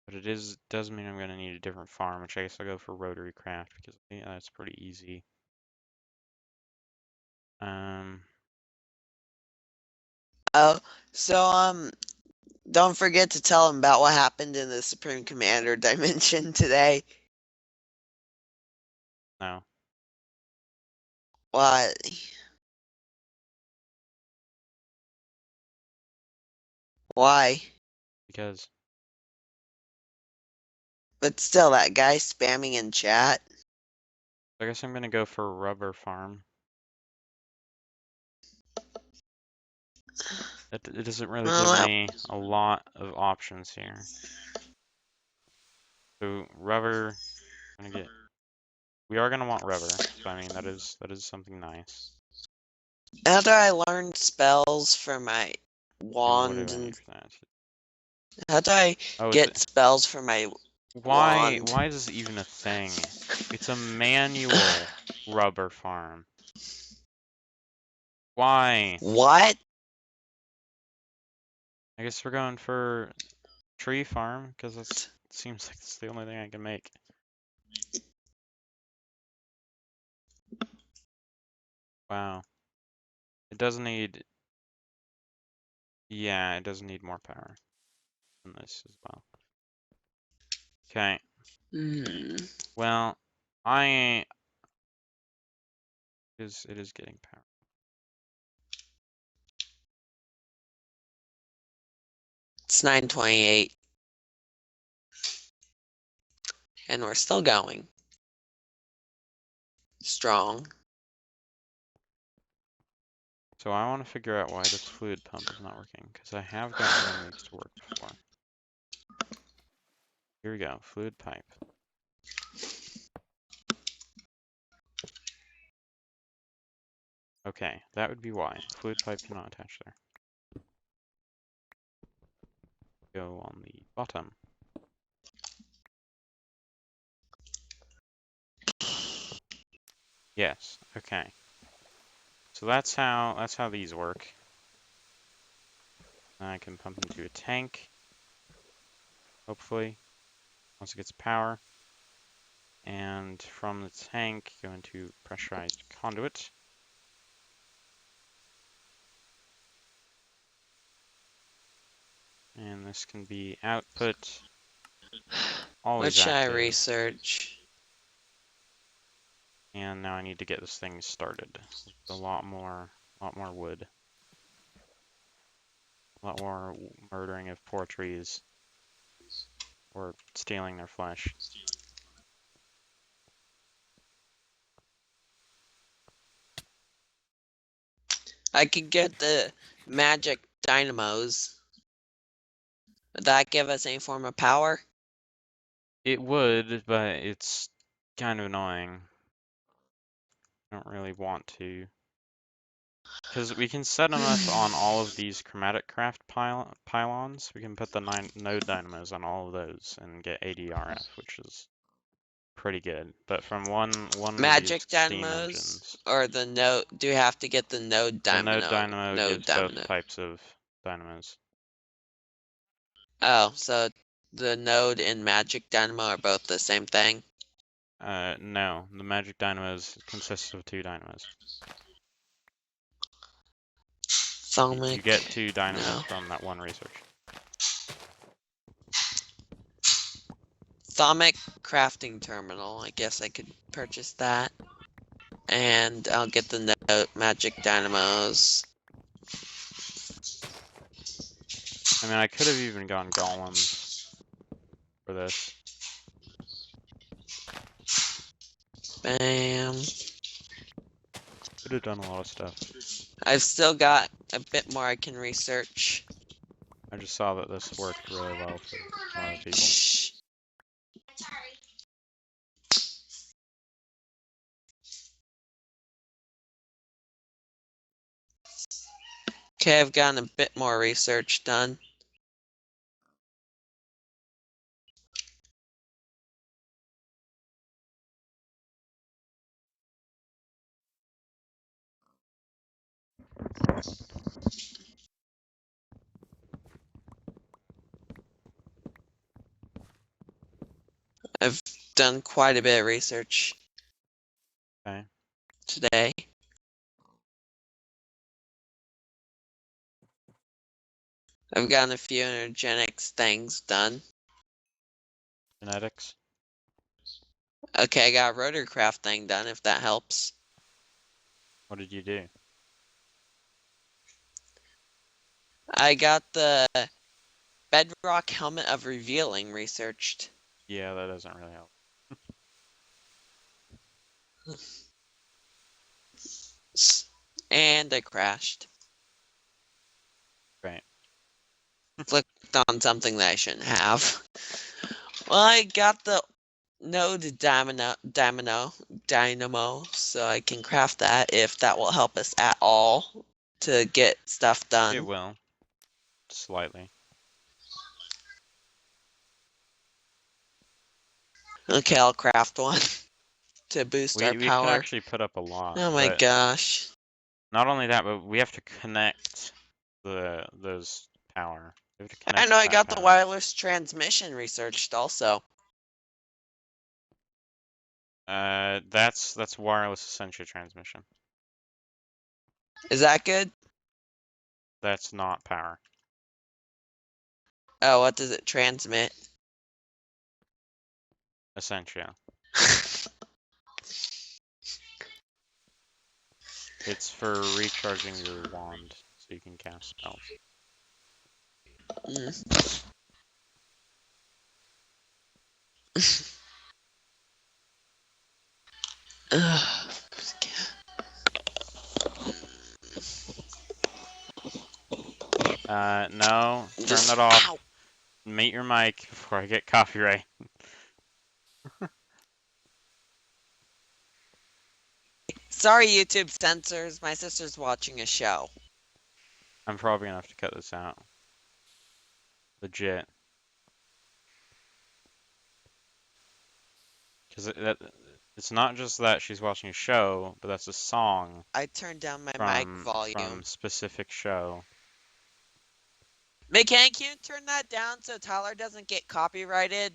But it does mean I'm going to need a different farm, which I guess I'll go for rotary craft because yeah, that's pretty easy. Oh, so don't forget to tell him about what happened in the Supreme Commander dimension today. No, What? Why? because But still, that guy spamming in chat. I guess I'm going to go for a rubber farm. It doesn't really give Well, me a lot of options here. So rubber, I'm gonna get. We are gonna want rubber. So I mean that is something nice. how do I learn spells for my And what do wand? I need And for that? how do I Oh, get spells for my wand? why is this even a thing? It's a manual rubber farm. Why? What? I guess we're going for tree farm because it seems like it's the only thing I can make. Wow. It does need. Yeah, it does need more power than this as well. Okay. Hmm. Well, I it is getting power. It's 9:28. And we're still going. Strong. So I want to figure out why this fluid pump is not working, because I have gotten one of these to work before. Here we go, fluid pipe. Okay, that would be why. Fluid pipe cannot attach there. Go on the bottom. Yes. Okay. So that's how these work. Now I can pump into a tank, hopefully, once it gets power. And from the tank, go into pressurized conduit. And this can be output, What always should I active. research? And now I need to get this thing started. A lot more wood. A lot more murdering of poor trees. Or stealing their flesh. I could get the magic dynamos. Would that give us any form of power? It would, but it's kind of annoying. I don't really want to. Because we can set them up on all of these chromatic craft pylons. We can put the 9 node dynamos on all of those and get ADRF, which is pretty good. But from one of these Magic steam dynamos engines, or the node? Do you have to get the node the node dynamo? dynamo Node gives both dynamo. types of dynamos. Oh, so the node and magic dynamo are both the same thing? No, the magic dynamos consists of 2 dynamos. You Thermic. get 2 dynamos No. from that one research. Thermic crafting terminal. I guess I could purchase that. And I'll get the node magic dynamos. I mean, I could have even gone golems for this. Bam. Could have done a lot of stuff. I've still got a bit more I can research. I just saw that this worked really well for some other people. Shh. Okay, I've gotten a bit more research done. I've done quite a bit of research Okay. today. I've gotten a few energetics things done. Genetics. Okay, I got a rotorcraft thing done, if that helps. What did you do? I got the bedrock helmet of revealing researched. Yeah, that doesn't really help. And I crashed. Right. Clicked on something that I shouldn't have. Well, I got the node dynamo, so I can craft that if that will help us at all to get stuff It done. will. Slightly. Okay, I'll craft one to boost our We could power. actually put up a lot, Oh my but gosh. not only that, but we have to connect those power. We have to I connect know I that got the power. wireless transmission researched also. That's wireless essential transmission. Is that good? That's not power. Oh, what does it transmit? Essential. It's for recharging your wand so you can cast spells. Mm. Ugh. No, turn Just that off. ow. Mute your mic before I get copyright. Sorry, YouTube censors. My sister's watching a show. I'm probably gonna have to cut this out. Legit. Because It's not just that she's watching a show, but that's a song I turned down my mic from volume. specific show. Mechanic, can you turn that down so Tyler doesn't get copyrighted?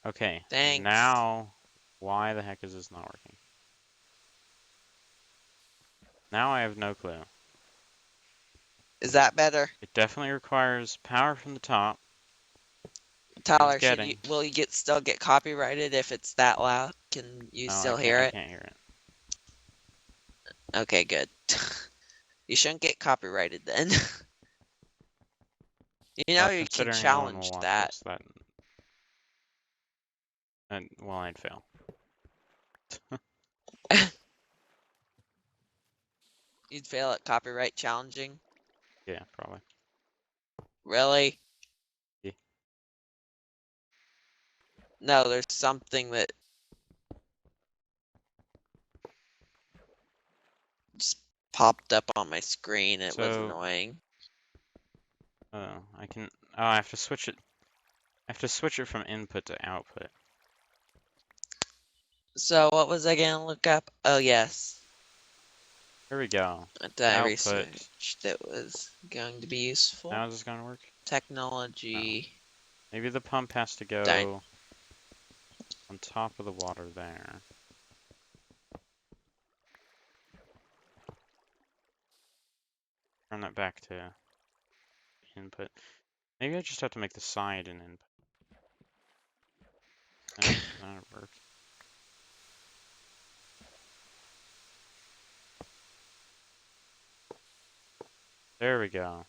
Okay, Thanks. now why the heck is this not working? Now I have no clue. Is that better? It definitely requires power from the top. He's Tyler, getting. will you still get copyrighted if it's that loud? Can you No, still hear I it? can't hear it. Okay, good. You shouldn't get copyrighted then. You know you can Considering no one will challenge watch that. this, well, I'd fail. You'd fail at copyright challenging? Yeah, probably. Really? Yeah. No, there's something that just popped up on my screen. It was So, annoying. I can. Oh, I have to switch it. I have to switch it from input to output. So what was I gonna look up? Oh yes, Here we go. that Output. research that was going to be useful. Now is this gonna work? No. Technology. Maybe the pump has to Darn. go on top of the water there. Turn that back to input. Maybe I just have to make the side an input. That'll work. There we go.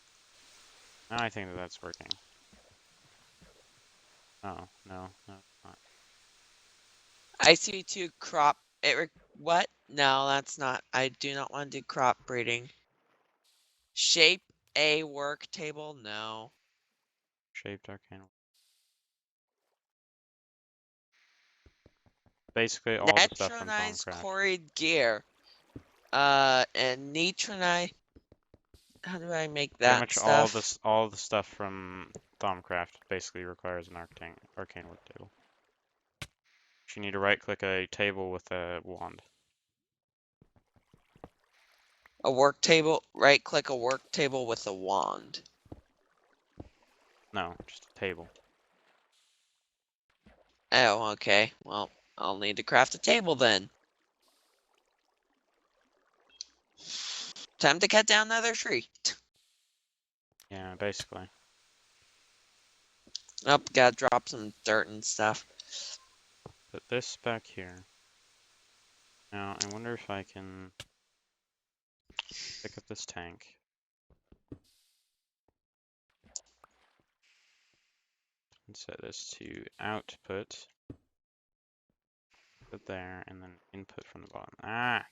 Now I think that that's working. Oh, no, it's not. IC2 crop. What? No, that's not. I do not want to do crop breeding. Shape a work table? No. Shaped arcane. Basically all the stuff from Natronized Thaumcraft. quarried gear. And Natronite. How do I make Pretty that much all stuff? this, all the stuff from Thaumcraft basically requires an arcane work table. You need to right-click a table with a wand. A work table. Right click a work table with a wand. No, just a table. Oh, okay. Well, I'll need to craft a table then. Time to cut down another tree. Yeah, basically. Oh, gotta drop some dirt and stuff. Put this back here. Now, I wonder if I can pick up this tank. And set this to output. Put there, and then input from the bottom. Ah!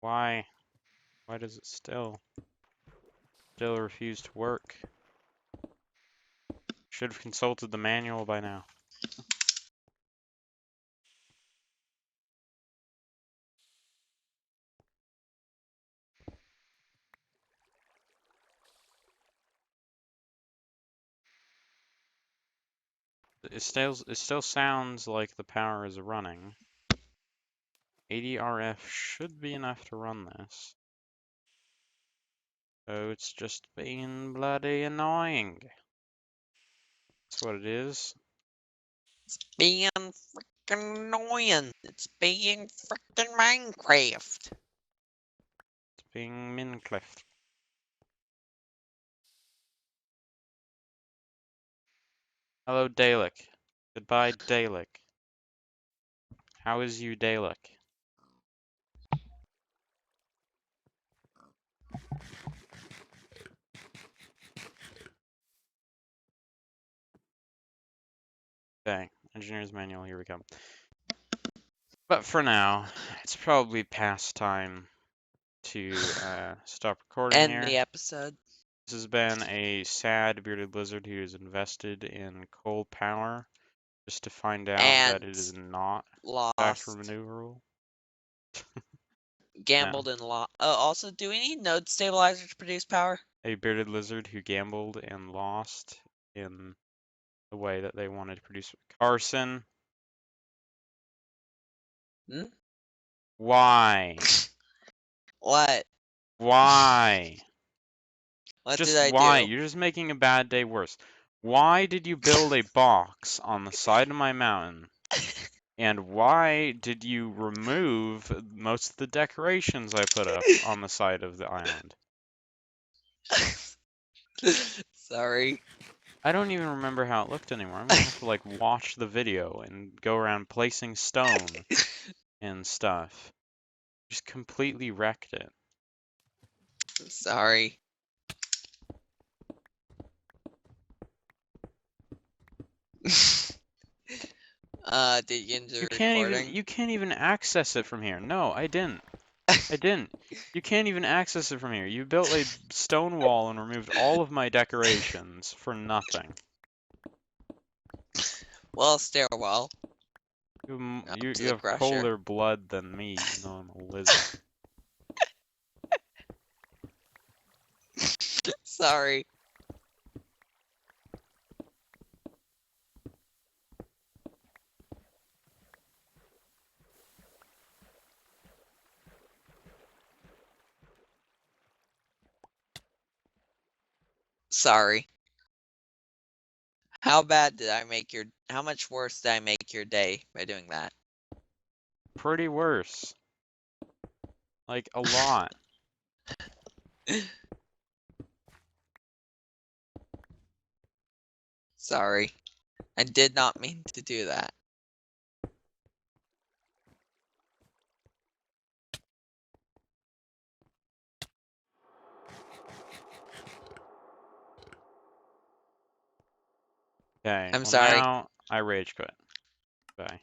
Why? Why does it still refuse to work? Should have consulted the manual by now. It still sounds like the power is running. 80 RF should be enough to run this. So it's just being bloody annoying. That's what it is. Being freaking annoying. It's being freaking Minecraft. It's being Minecraft. Hello, Dalek. Goodbye, Dalek. How is you, Dalek? Okay, engineer's manual, here we come. But for now, it's probably past time to stop recording End here. the episode. This has been a sad bearded lizard who is invested in coal power just to find out that And it is not lost. factor maneuverable. gambled and lost. Also, do we need node stabilizer to produce power? A bearded lizard who gambled and lost in the way that they wanted to produce. Carson, Hmm? why? What? Why? What did Just I why? do? You're just making a bad day worse. Why did you build a box on the side of my mountain? And why did you remove most of the decorations I put up on the side of the island? Sorry. I don't even remember how it looked anymore. I'm gonna have to like watch the video and go around placing stone and stuff. Just completely wrecked it. Sorry. Did you end the recording? You can't even access it from here. No, I didn't. I didn't. You can't even access it from here. You built a stone wall and removed all of my decorations for nothing. Well, stairwell. Up You to the have crusher. colder blood than me, even though I'm a lizard. Sorry. Sorry. How bad did I make your... How much worse did I make your day by doing that? Pretty worse. Like, a lot. Sorry. I did not mean to do that. Okay, I'm well sorry. now I rage quit. Bye.